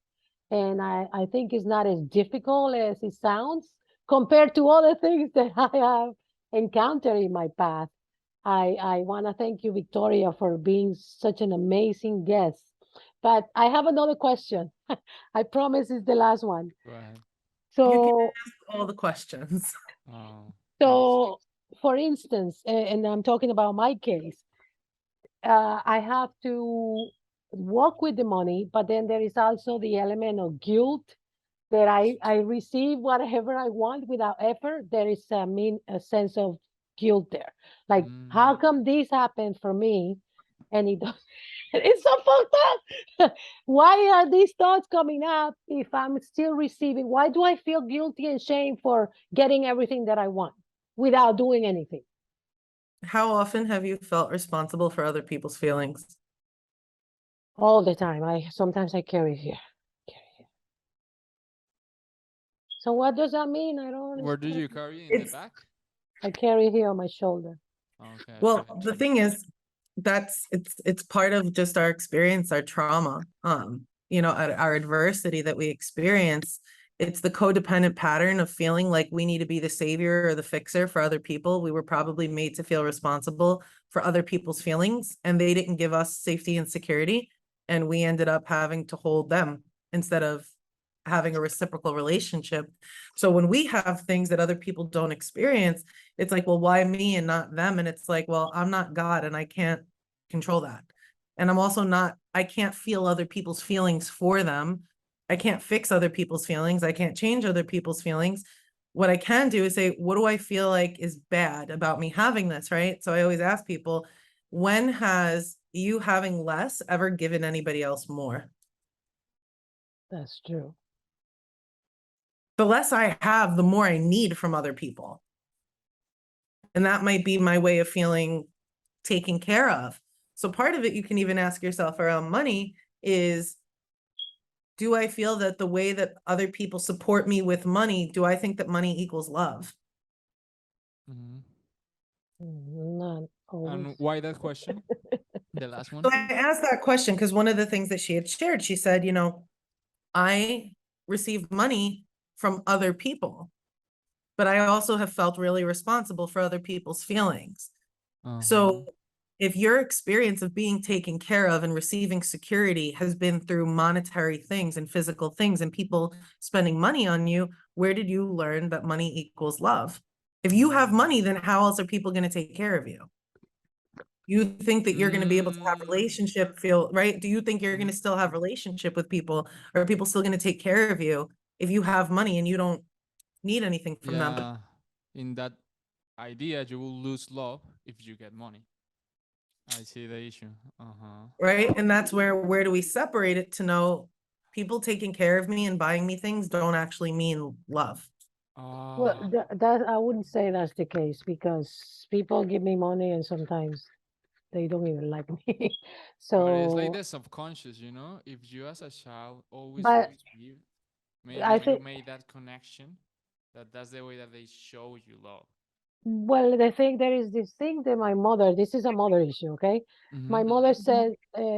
And I think it's not as difficult as it sounds compared to other things that I have encountered in my path. I want to thank you, Victoria, for being such an amazing guest. But I have another question. I promise it's the last one. Go ahead. You can So, ask all the questions. Oh, thanks. so for instance, and I'm talking about my case, I have to work with the money, but then there is also the element of guilt that I receive whatever I want without effort. There is a sense of guilt there. Like, how come this happened for me and it does it's so fucked up. Why are these thoughts coming up if I'm still receiving? Why do I feel guilty and shame for getting everything that I want without doing anything? How often have you felt responsible for other people's feelings? All the time. I sometimes I carry here. Carry here. So what does that mean? I don't Where do understand. you carry in the It's back? I carry here on my shoulder. Okay, Well, fine. the thing is, it's part of just our experience, our trauma, our adversity that we experience. It's the codependent pattern of feeling like we need to be the savior or the fixer for other people. We were probably made to feel responsible for other people's feelings, and they didn't give us safety and security, and we ended up having to hold them instead of having a reciprocal relationship. So when we have things that other people don't experience, it's like, well, why me and not them? And it's like, well, I'm not God and I can't control that. And I'm also not, I can't feel other people's feelings for them. I can't fix other people's feelings. I can't change other people's feelings. What I can do is say, what do I feel like is bad about me having this? Right. So I always ask people, when has you having less ever given anybody else more? That's true. The less I have, the more I need from other people. And that might be my way of feeling taken care of. So part of it you can even ask yourself around money is, do I feel that the way that other people support me with money, do I think that money equals love? Mhm. Not always. And why that question? The last So one? I asked that question because one of the things that she had shared, she said, I receive money from other people, but I also have felt really responsible for other people's feelings. Uh-huh. So if your experience of being taken care of and receiving security has been through monetary things and physical things and people spending money on you, where did you learn that money equals love? If you have money, then how else are people going to take care of you? You think that you're going to be able to have relationship feel right? Do you think you're going to still have relationship with people, or are people still going to take care of you if you have money and you don't need anything from them? Yeah. In that idea, you will lose love if you get money. I see the issue. Uh-huh. right? And that's where do we separate it to know people taking care of me and buying me things don't actually mean love. Well, Ah, that I wouldn't say that's the case because people give me money and sometimes they don't even like me. but it's like So, the subconscious, you know? If you as a child always but receive, maybe I you think, made that connection that that's the way that they show you love. well, the thing there is this thing that my mother, this is a mother issue, okay? Mm-hmm. My mother said,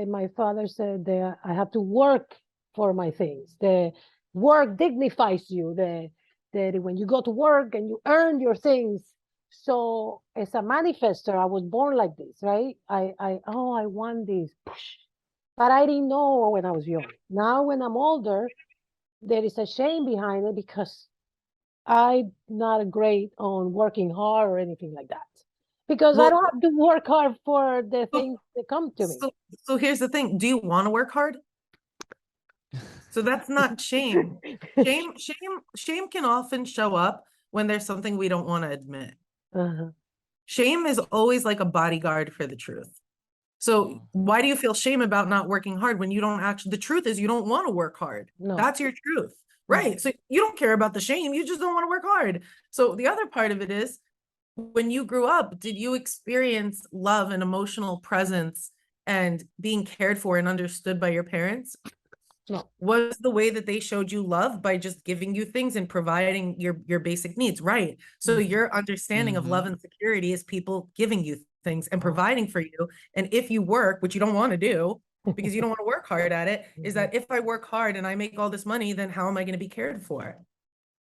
my father said that I have to work for my things. The work dignifies you. That when you go to work and you earn your things. So as a manifester, I was born like this, right? I want this, but I didn't know when I was young. Now when I'm older, there is a shame behind it because I'm not great on working hard or anything like that. Because I Well, don't have to work hard for the so things that come to me. so, so here's the thing. Do you want to work hard? So that's not shame. Shame can often show up when there's something we don't want to admit. Uh-huh. Shame is always like a bodyguard for the truth. So Oh. why do you feel shame about not working hard when you don't actually, the truth is you don't want to work hard. No. That's your truth. Mm. Right. So you don't care about the shame, you just don't want to work hard. So the other part of it is when you grew up, did you experience love and emotional presence and being cared for and understood by your parents? No. Was the way that they showed you love by just giving you things and providing your basic needs, right? So Mhm. your understanding of Mm-hmm. love and security is people giving you things and Oh. providing for you. And if you work, which you don't want to do because you don't want to work hard at it, is Mhm. that if I work hard and I make all this money, then how am I going to be cared for?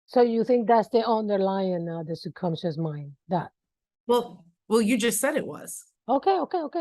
So you think that's the underlying, the subconscious mind? That Well, you just said it was. okay.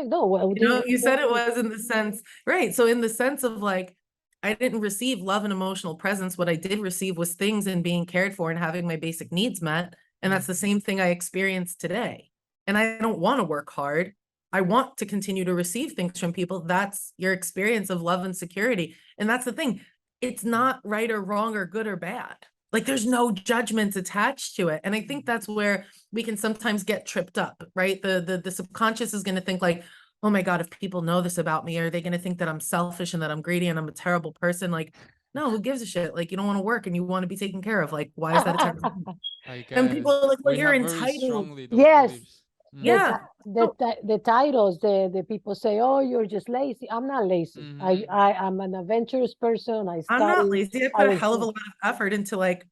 No, well, You know, you said it was in the sense, right? So in the sense of like, I didn't receive love and emotional presence. What I did receive was things and being cared for and having my basic needs met. And that's the same thing I experienced today. And I don't want to work hard. I want to continue to receive things from people. That's your experience of love and security. And that's the thing. It's not right or wrong or good or bad. Like there's no judgments attached to it. And I think that's where we can sometimes get tripped up, right? The subconscious is going to think like, oh my God, if people know this about me, are they going to think that I'm selfish and that I'm greedy and I'm a terrible person? Like, no, who gives a shit? Like, you don't want to work and you want to be taken care of. Like, why is that a terrible thing? I And people guess are like, well, we you're have very entitled. strongly those Yes, beliefs. the Mm-hmm. Yeah. ti- the So ti- the titles, the people say, "Oh, you're just lazy." I'm not lazy. Mm-hmm. I'm an adventurous person. I I'm not study. lazy. I I put a was. hell of a lot of effort into like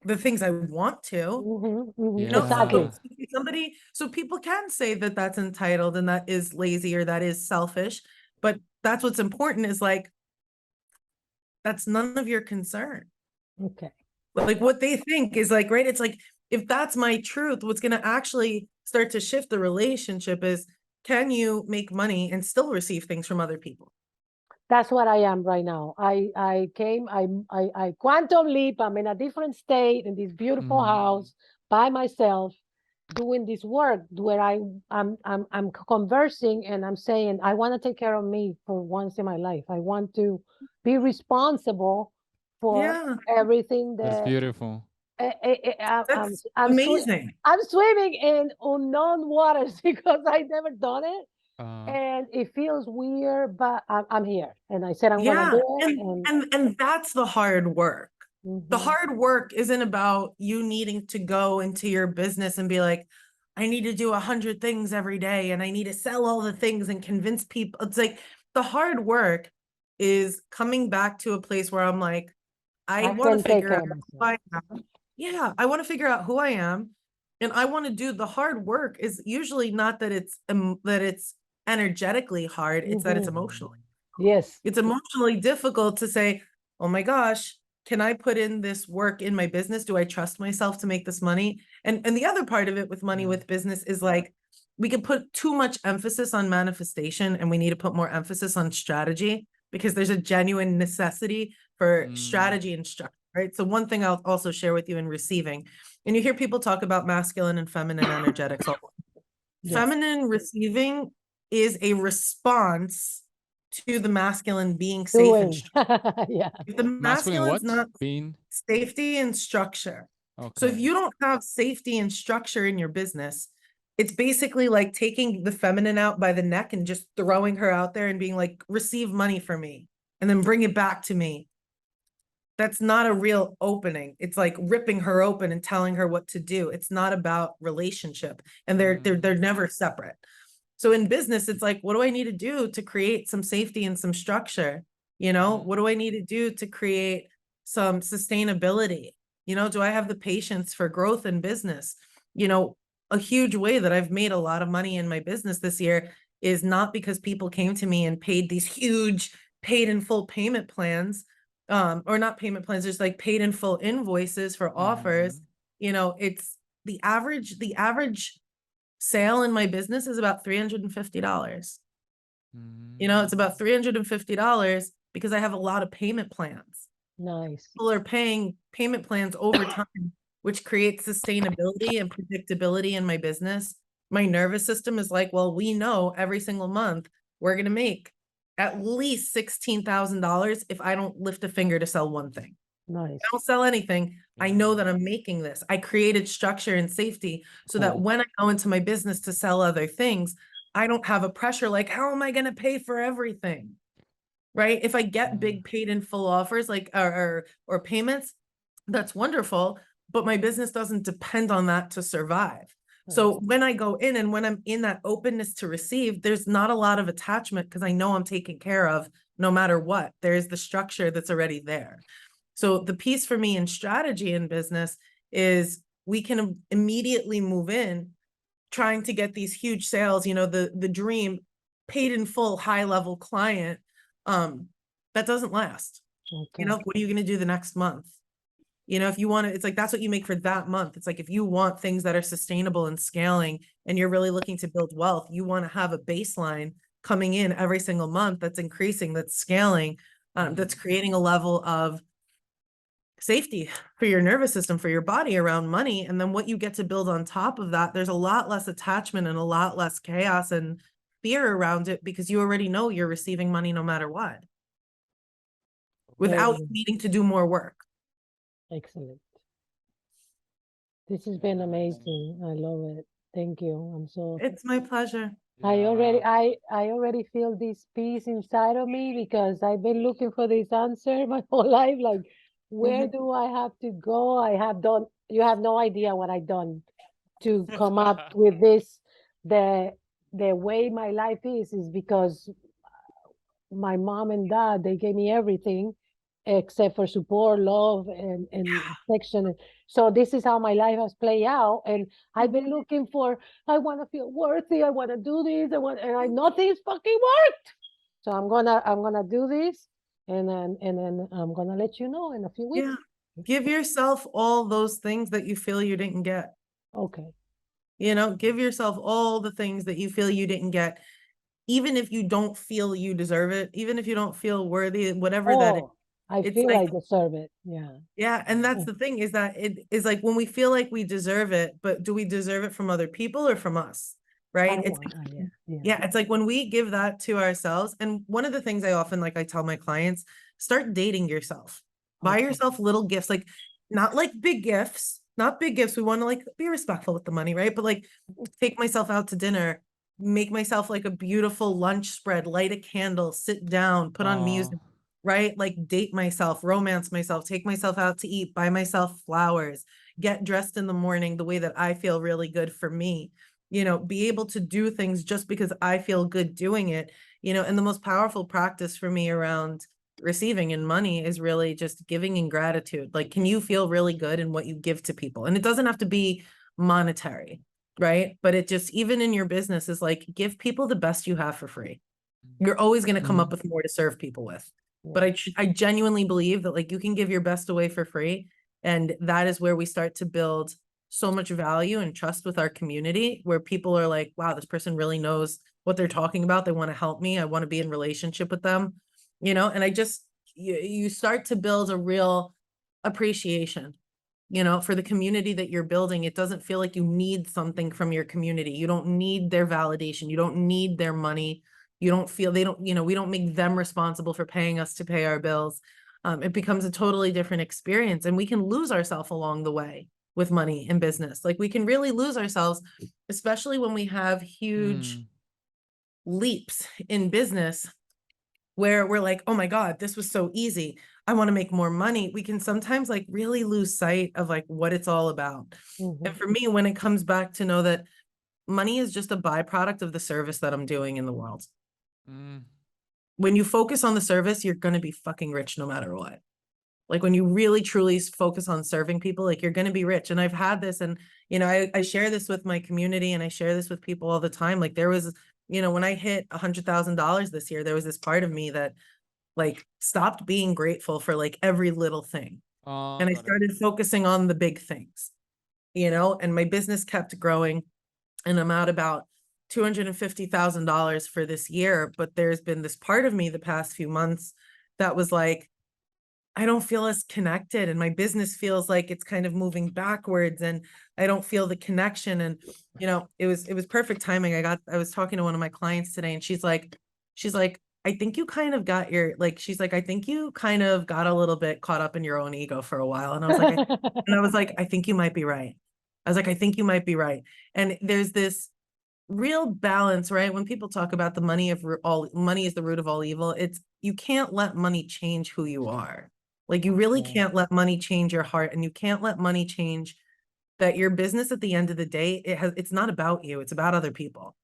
the things I want to. You know, Yeah. Exactly. so people can say that that's entitled and that is lazy or that is selfish, but that's what's important is like, that's none of your concern. Okay. Like what they think is like, right? It's like, if that's my truth, what's going to actually start to shift the relationship is, can you make money and still receive things from other people? That's what I am right now. I came. I quantum leap. I'm in a different state in this beautiful Mm-hmm. house by myself, doing this work where I'm conversing and I'm saying I want to take care of me for once in my life. I want to be responsible for Yeah, everything That's that beautiful. that's I'm amazing. I'm swimming in unknown waters because I never done it, Uh, and it feels weird, but I'm here, and I said I'm gonna Yeah, do it, and and that's the hard work. The mhm. hard work isn't about you needing to go into your business and be like, I need to do 100 things every day and I need to sell all the things and convince people. It's like the hard work is coming back to a place where I'm like, I I want to can take figure care out of who myself. I am. Yeah, I want to figure out who I am. And I want to do the hard work is usually not that it's energetically hard, it's that it's Mhm. emotionally. Yes. It's emotionally difficult to say, oh my gosh, can I put in this work in my business? Do I trust myself to make this money? And the other part of it with money yeah. with business is like we can put too much emphasis on manifestation and we need to put more emphasis on strategy because there's a genuine necessity for Mm. strategy and structure, right? So one thing I'll also share with you in receiving, and you hear people talk about masculine and feminine energetics. Yes. Feminine receiving is a response to the masculine being safe and Doing. structured. Yeah. If the Masculine masculine's what? not Being safety and structure. So if okay. you don't have safety and structure in your business, It's basically like taking the feminine out by the neck and just throwing her out there and being like, receive money from me and then bring it back to me. That's not a real opening. It's like ripping her open and telling her what to do. It's not about relationship, and they're never separate. So in business, it's like, what do I need to do to create some safety and some structure? You know, what do I need to do to create some sustainability? You know, do I have the patience for growth in business? You know, a huge way that I've made a lot of money in my business this year is not because people came to me and paid these huge paid in full payment plans, or not payment plans, just like paid in full invoices for offers. You know, it's the average sale in my business is about $350. You know, it's about $350 because I have a lot of payment plans. Nice. People are paying payment plans over time, which creates sustainability and predictability in my business. My nervous system is like, well, we know every single month we're going to make at least $16,000 if I don't lift a finger to sell one thing. Nice. I don't sell anything. I know that I'm making this. I created structure and safety so that when I go into my business to sell other things, I don't have a pressure like, how am I going to pay for everything? Right? If I get big paid in full offers, like, or payments, that's wonderful, but my business doesn't depend on that to survive. So when I go in and when I'm in that openness to receive, there's not a lot of attachment because I know I'm taken care of no matter what. There's the structure that's already there. So the piece for me in strategy in business is we can immediately move in trying to get these huge sales, you know, the dream paid in full high level client, that doesn't last. You know, what are you going to do the next month? You know, if you want to, it's like, that's what you make for that month. It's like, if you want things that are sustainable and scaling and you're really looking to build wealth, you want to have a baseline coming in every single month that's increasing, that's scaling, that's creating a level of safety for your nervous system, for your body around money. And then what you get to build on top of that, there's a lot less attachment and a lot less chaos and fear around it because you already know you're receiving money no matter what, without needing to do more work. Excellent. This has been amazing. I love it. Thank you. I'm so It's my pleasure. I already feel this peace inside of me because I've been looking for this answer my whole life. Like, where do I have to go? You have no idea what I've done to come up with this. The way my life is because my mom and dad, they gave me everything except for support, love, and affection. So this is how my life has played out. And I've been looking for, I want to feel worthy. I want to do this. Nothing's fucking worked. So I'm gonna do this, and then I'm gonna let you know in a few weeks. Yeah. Give yourself all those things that you feel you didn't get. Okay. You know, give yourself all the things that you feel you didn't get, even if you don't feel you deserve it, even if you don't feel worthy, whatever that is. I It's feel like, I deserve it. Yeah. yeah. And that's the thing, is that it is like when we feel like we deserve it, but do we deserve it from other people or from us? Right? It's yeah, it's like when we give that to ourselves. And one of the things I often, like, I tell my clients, start dating yourself. Buy yourself little gifts, like not like big gifts, not big gifts. We want to like be respectful with the money, right? But like take myself out to dinner, make myself like a beautiful lunch spread, light a candle, sit down, put on music, right? Like date myself, romance myself, take myself out to eat, buy myself flowers, get dressed in the morning the way that I feel really good for me. You know, be able to do things just because I feel good doing it, you know. And the most powerful practice for me around receiving and money is really just giving in gratitude. Like, can you feel really good in what you give to people? And it doesn't have to be monetary, right? But it just, even in your business, is like, give people the best you have for free. You're always going to come up with more to serve people with. But I genuinely believe that like you can give your best away for free. And that is where we start to build so much value and trust with our community, where people are like, wow, this person really knows what they're talking about. They want to help me. I want to be in relationship with them, you know. And you start to build a real appreciation, you know, for the community that you're building. It doesn't feel like you need something from your community. You don't need their validation. You don't need their money. You don't feel, they don't, you know, we don't make them responsible for paying us to pay our bills. It becomes a totally different experience, and we can lose ourselves along the way. with money in business. Like we can really lose ourselves, especially when we have huge leaps in business where we're like, oh my God, this was so easy. I want to make more money. We can sometimes like really lose sight of like what it's all about. And for me, when it comes back to know that money is just a byproduct of the service that I'm doing in the world. When you focus on the service, you're going to be fucking rich no matter what. Like when you really truly focus on serving people, like you're going to be rich. And I've had this, and, you know, I share this with my community and I share this with people all the time. Like there was, you know, when I hit $100,000 this year, there was this part of me that like stopped being grateful for like every little thing. And I started focusing on the big things, you know, and my business kept growing, and I'm at about $250,000 for this year. But there's been this part of me the past few months that was like, I don't feel as connected, and my business feels like it's kind of moving backwards, and I don't feel the connection. And, you know, it was perfect timing. I was talking to one of my clients today, and she's like, I think you kind of got your, like, she's like, I think you kind of got a little bit caught up in your own ego for a while. And I was like, I think you might be right. I was like, I think you might be right. And there's this real balance, right? When people talk about the money of all money is the root of all evil, it's, you can't let money change who you are. Like you really can't let money change your heart, and you can't let money change that your business at the end of the day, it's not about you, it's about other people.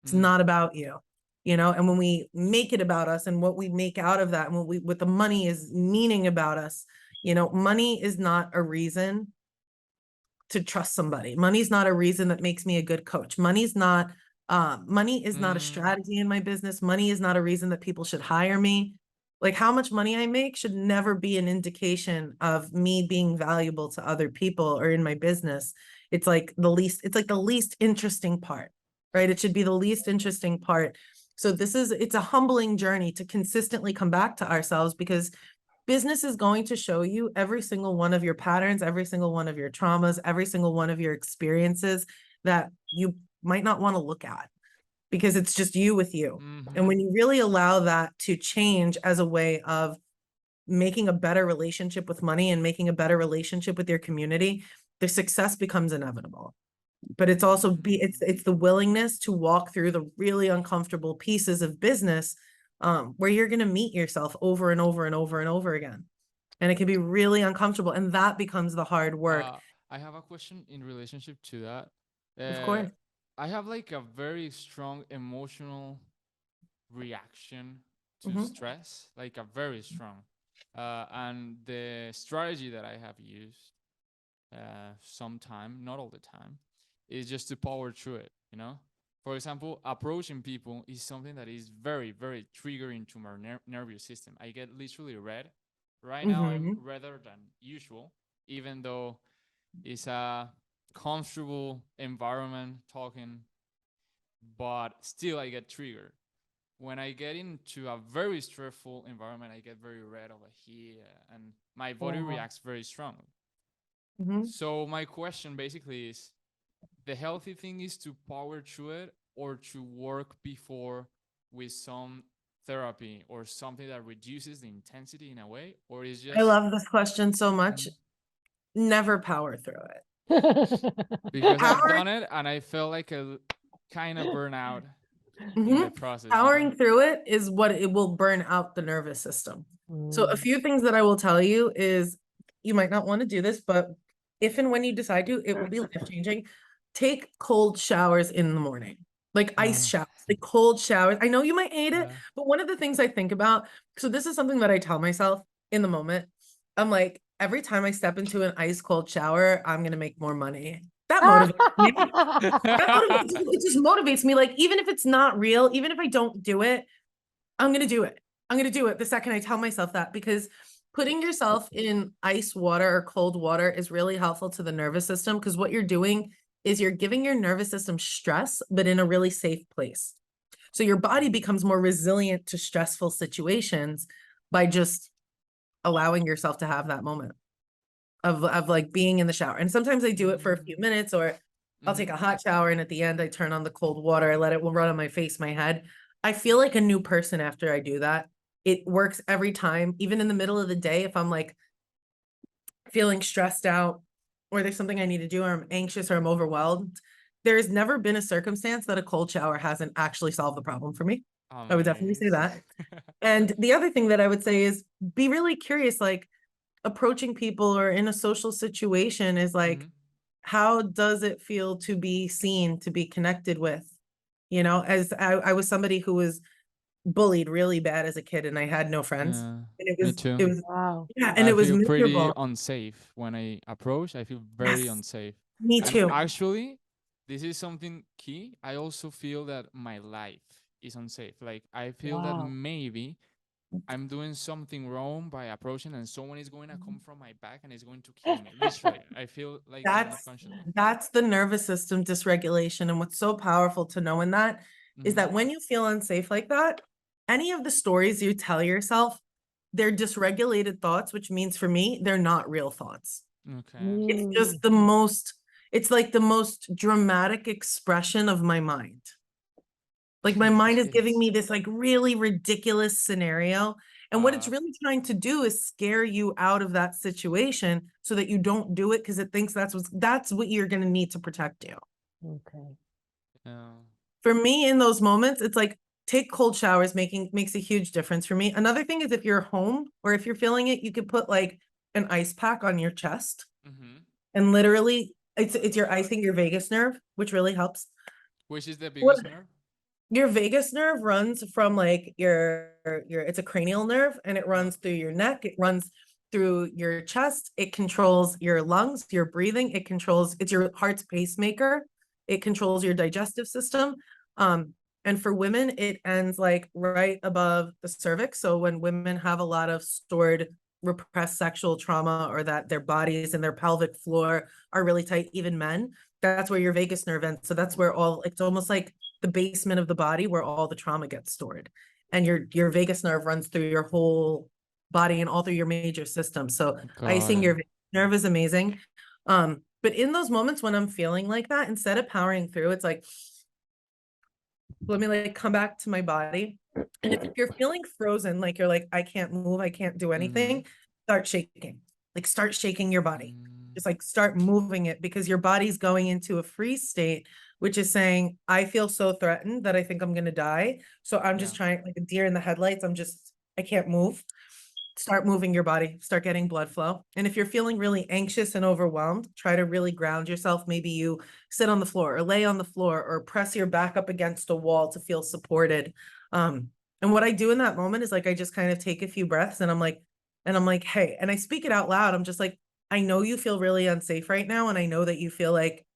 It's not about you, you know? And when we make it about us and what we make out of that, and what the money is meaning about us, you know, money is not a reason to trust somebody. Money's not a reason that makes me a good coach. Money is not a strategy in my business. Money is not a reason that people should hire me. Like how much money I make should never be an indication of me being valuable to other people or in my business. It's like the least interesting part, right? It should be the least interesting part. So it's a humbling journey to consistently come back to ourselves, because business is going to show you every single one of your patterns, every single one of your traumas, every single one of your experiences that you might not want to look at, because it's just you with you. And when you really allow that to change as a way of making a better relationship with money and making a better relationship with your community, the success becomes inevitable. But it's also it's the willingness to walk through the really uncomfortable pieces of business, where you're going to meet yourself over and over and over and over again. And it can be really uncomfortable. And that becomes the hard work. I have a question in relationship to that. Of course. I have like a very strong emotional reaction to stress, like a very strong. And the strategy that I have used sometime, not all the time, is just to power through it, you know? For example, approaching people is something that is very, very triggering to my nervous system. I get literally red. Right now, I'm redder than usual, even though it's a comfortable environment talking, but still I get triggered. When I get into a very stressful environment, I get very red over here, and my body reacts very strongly. So my question basically is, the healthy thing is to power through it, or to work before with some therapy or something that reduces the intensity in a way, or is just... I love this question so much. Never power through it. Because I've done it and I felt like a kind of burnout in the process. Powering through it is what it will burn out the nervous system. So a few things that I will tell you is, you might not want to do this, but if and when you decide to, it will be life-changing. Take cold showers in the morning, like ice showers, like cold showers. I know you might hate it, but one of the things I think about, so this is something that I tell myself in the moment. I'm like, every time I step into an ice cold shower, I'm going to make more money. That motivates me. It just motivates me. Like, even if it's not real, even if I don't do it, I'm going to do it. I'm going to do it the second I tell myself that, because putting yourself in ice water or cold water is really helpful to the nervous system, because what you're doing is you're giving your nervous system stress, but in a really safe place. So your body becomes more resilient to stressful situations by just allowing yourself to have that moment of like being in the shower. And sometimes I do it for a few minutes, or I'll take a hot shower, and at the end I turn on the cold water. I let it run on my face, my head. I feel like a new person after I do that. It works every time, even in the middle of the day. If I'm like feeling stressed out, or there's something I need to do, or I'm anxious or I'm overwhelmed, there's never been a circumstance that a cold shower hasn't actually solved the problem for me. I would definitely say Amazing. that. And the other thing that I would say is be really curious, like approaching people or in a social situation is like, Mhm. how does it feel to be seen, to be connected with? You know, as I was somebody who was bullied really bad as a kid and I had no friends. Yeah, And it me was, too. it was, Wow. yeah, and I it was feel pretty miserable. unsafe when I approach. I feel very Yes, unsafe. me And too. actually, this is something key. I also feel that my life is unsafe. Like I feel that Wow. maybe I'm doing something wrong by approaching and someone is going to come from my back and is going to kill me. Literally. I feel like that That's unconsciously. that's the nervous system dysregulation. And what's so powerful to know in that is Mm-hmm. that when you feel unsafe like that, any of the stories you tell yourself, they're dysregulated thoughts, which means for me, they're not real thoughts. Okay. It's Mm, just the most, it's like the most dramatic expression of my mind. Like my mind is giving Jeez. me this like really ridiculous scenario. And what it's Uh, really trying to do is scare you out of that situation so that you don't do it because it thinks that's what you're going to need to protect you. okay. yeah. For me, in those moments, it's like take cold showers makes a huge difference for me. Another thing is if you're home or if you're feeling it, you could put like an ice pack on your chest Mm-hmm. and literally it's your icing your vagus nerve, which really helps. Which is the What biggest nerve? your vagus nerve runs from like your it's a cranial nerve and it Uh-huh. runs through your neck, it runs through your chest, it controls your lungs, your breathing, it's your heart's pacemaker, it controls your digestive system. Um, and for women, it ends like right above the cervix. So when women have a lot of stored repressed sexual trauma or that their bodies and their pelvic floor are really tight, even men, that's where your vagus nerve ends. So that's where all it's almost like the basement of the body where all the trauma gets stored. And your vagus nerve runs through your whole body and all through your major systems. So Got icing it. your vagus nerve is amazing. But in those moments when I'm feeling like that, instead of powering through, it's like, let me like come back to my body. And if you're feeling frozen, like you're like, I can't move, I can't do Mm-hmm. anything, start shaking. Like start shaking your body. Mm, Just like start moving it because your body's going into a freeze state, which is saying, I feel so threatened that I think I'm gonna die. So I'm yeah. just trying like a deer in the headlights. I can't move. Start moving your body, start getting blood flow. And if you're feeling really anxious and overwhelmed, try to really ground yourself. Maybe you sit on the floor or lay on the floor or press your back up against a wall to feel supported. And what I do in that moment is like, I just kind of take a few breaths and I'm like, hey, and I speak it out loud. I'm just like, I know you feel really unsafe right now. And I know that you feel like,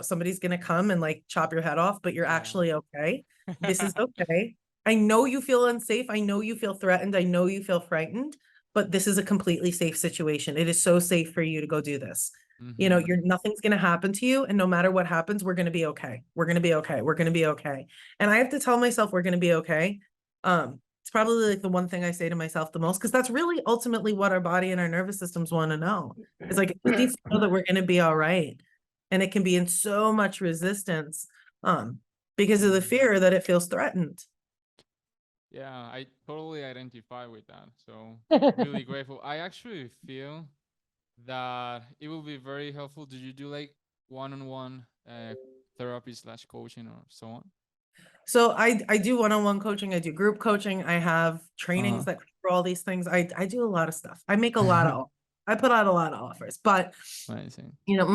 somebody's going to come and like chop your head off, but you're Yeah. actually okay. This is okay. I know you feel unsafe. I know you feel threatened. I know you feel frightened, but this is a completely safe situation. It is so safe for you to go do this. You know, Mm-hmm. nothing's going to happen to you. And no matter what happens, we're going to be okay. We're going to be okay. We're going to be okay. And I have to tell myself we're going to be okay. It's probably like the one thing I say to myself the most, because that's really ultimately what our body and our nervous systems want to know. It's like, it just needs to know that we're going to be all right. And it can be in so much resistance, because of the Mm. fear that it feels threatened. Yeah, I totally identify with that. So really grateful. I actually feel that it will be very helpful. Did you do like one-on-one therapy slash coaching or so on? So I do one-on-one coaching, I do group coaching, I have trainings Uh-huh. that cover all these things. I do a lot of stuff. I put out a lot of offers, but Amazing. you know,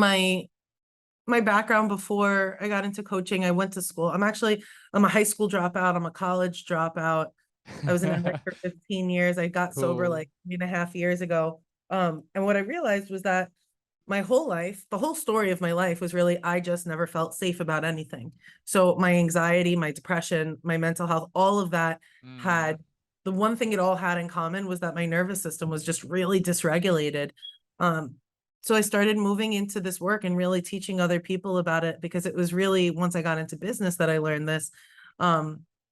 my background before I got into coaching, I went to school. I'm a high school dropout, I'm a college dropout. I was an addict for 15 years. I got sober Cool. like 3.5 years ago. And what I realized was that my whole life, the whole story of my life was really, I just never felt safe about anything. So my anxiety, my depression, my mental health, all of that Mm. had the one thing it all had in common was that my nervous system was just really dysregulated. Um, so I started moving into this work and really teaching other people about it because it was really once I got into business that I learned this.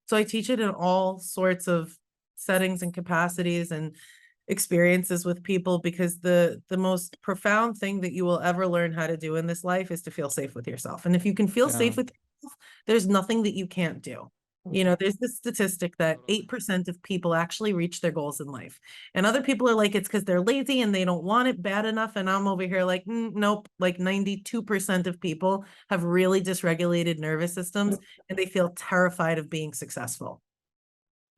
So I teach it in all sorts of settings and capacities and experiences with people because the most profound thing that you will ever learn how to do in this life is to feel safe with yourself. And if you can feel Yeah. safe with yourself, there's nothing that you can't do. You know, there's this statistic that Totally. 8% of people actually reach their goals in life. And other people are like, it's because they're lazy and they don't want it bad enough. And I'm over here like, nope, like 92% of people have really dysregulated nervous systems and they feel terrified of being successful.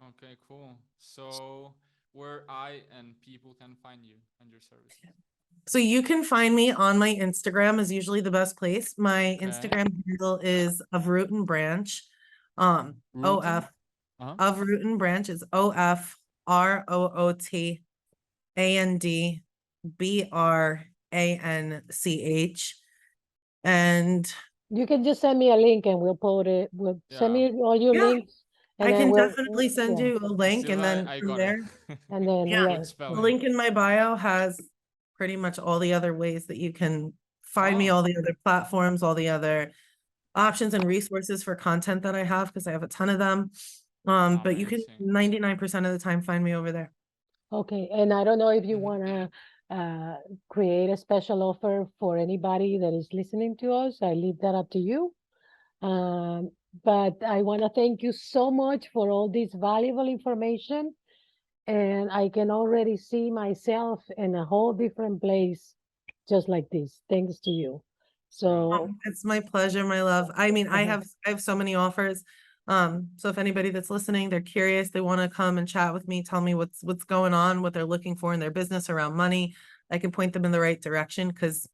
Okay, cool. So where I and people can find you and your services. So you can find me on my Instagram is usually the best place. My Okay. Instagram handle is of root and branch. Root? OF Uh-huh. of root and branch is OFROOTANDBRANCH. And You can just send me a link and we'll put it, we'll send Yeah. me all your yeah, links. And I then can we'll, definitely send yeah, you a link Still, and then I from got it. there, and then, yeah, Good the spelling. link in my bio has pretty much all the other ways that you can find me, Oh. all the other platforms, all the other options and resources for content that I have, because I have a ton of them. But you can Amazing. 99% of the time find me over there. okay. And I don't know if you Mhm. wanna create a special offer for anybody that is listening to us. I leave that up to you. Um, but I wanna thank you so much for all this valuable information. And I can already see myself in a whole different place, just like this, thanks to you. So, It's my pleasure, my love. I mean, uh-huh, I have so many offers. So if anybody that's listening, they're curious, they want to come and chat with me, tell me what's going on, what they're looking for in their business around money, I can point them in the right direction because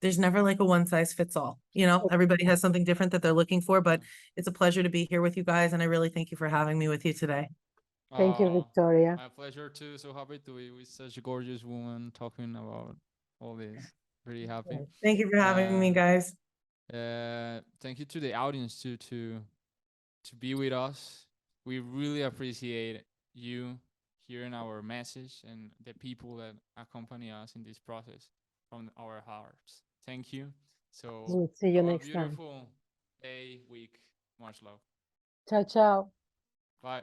there's never like a one size fits all. You know, everybody has something different that they're looking for, but it's a pleasure to be here with you guys, and I really thank you for having me with you today. thank you, Oh, Victoria. my pleasure too. So happy to be with such a gorgeous woman talking about all this. Pretty happy. Thank you for having me, And guys. thank you to the audience too to be with us. We really appreciate you hearing our message and the people that accompany us in this process from our hearts. Thank you. So We'll see you have a next time. beautiful day, week. Much love. Ciao, ciao. Bye.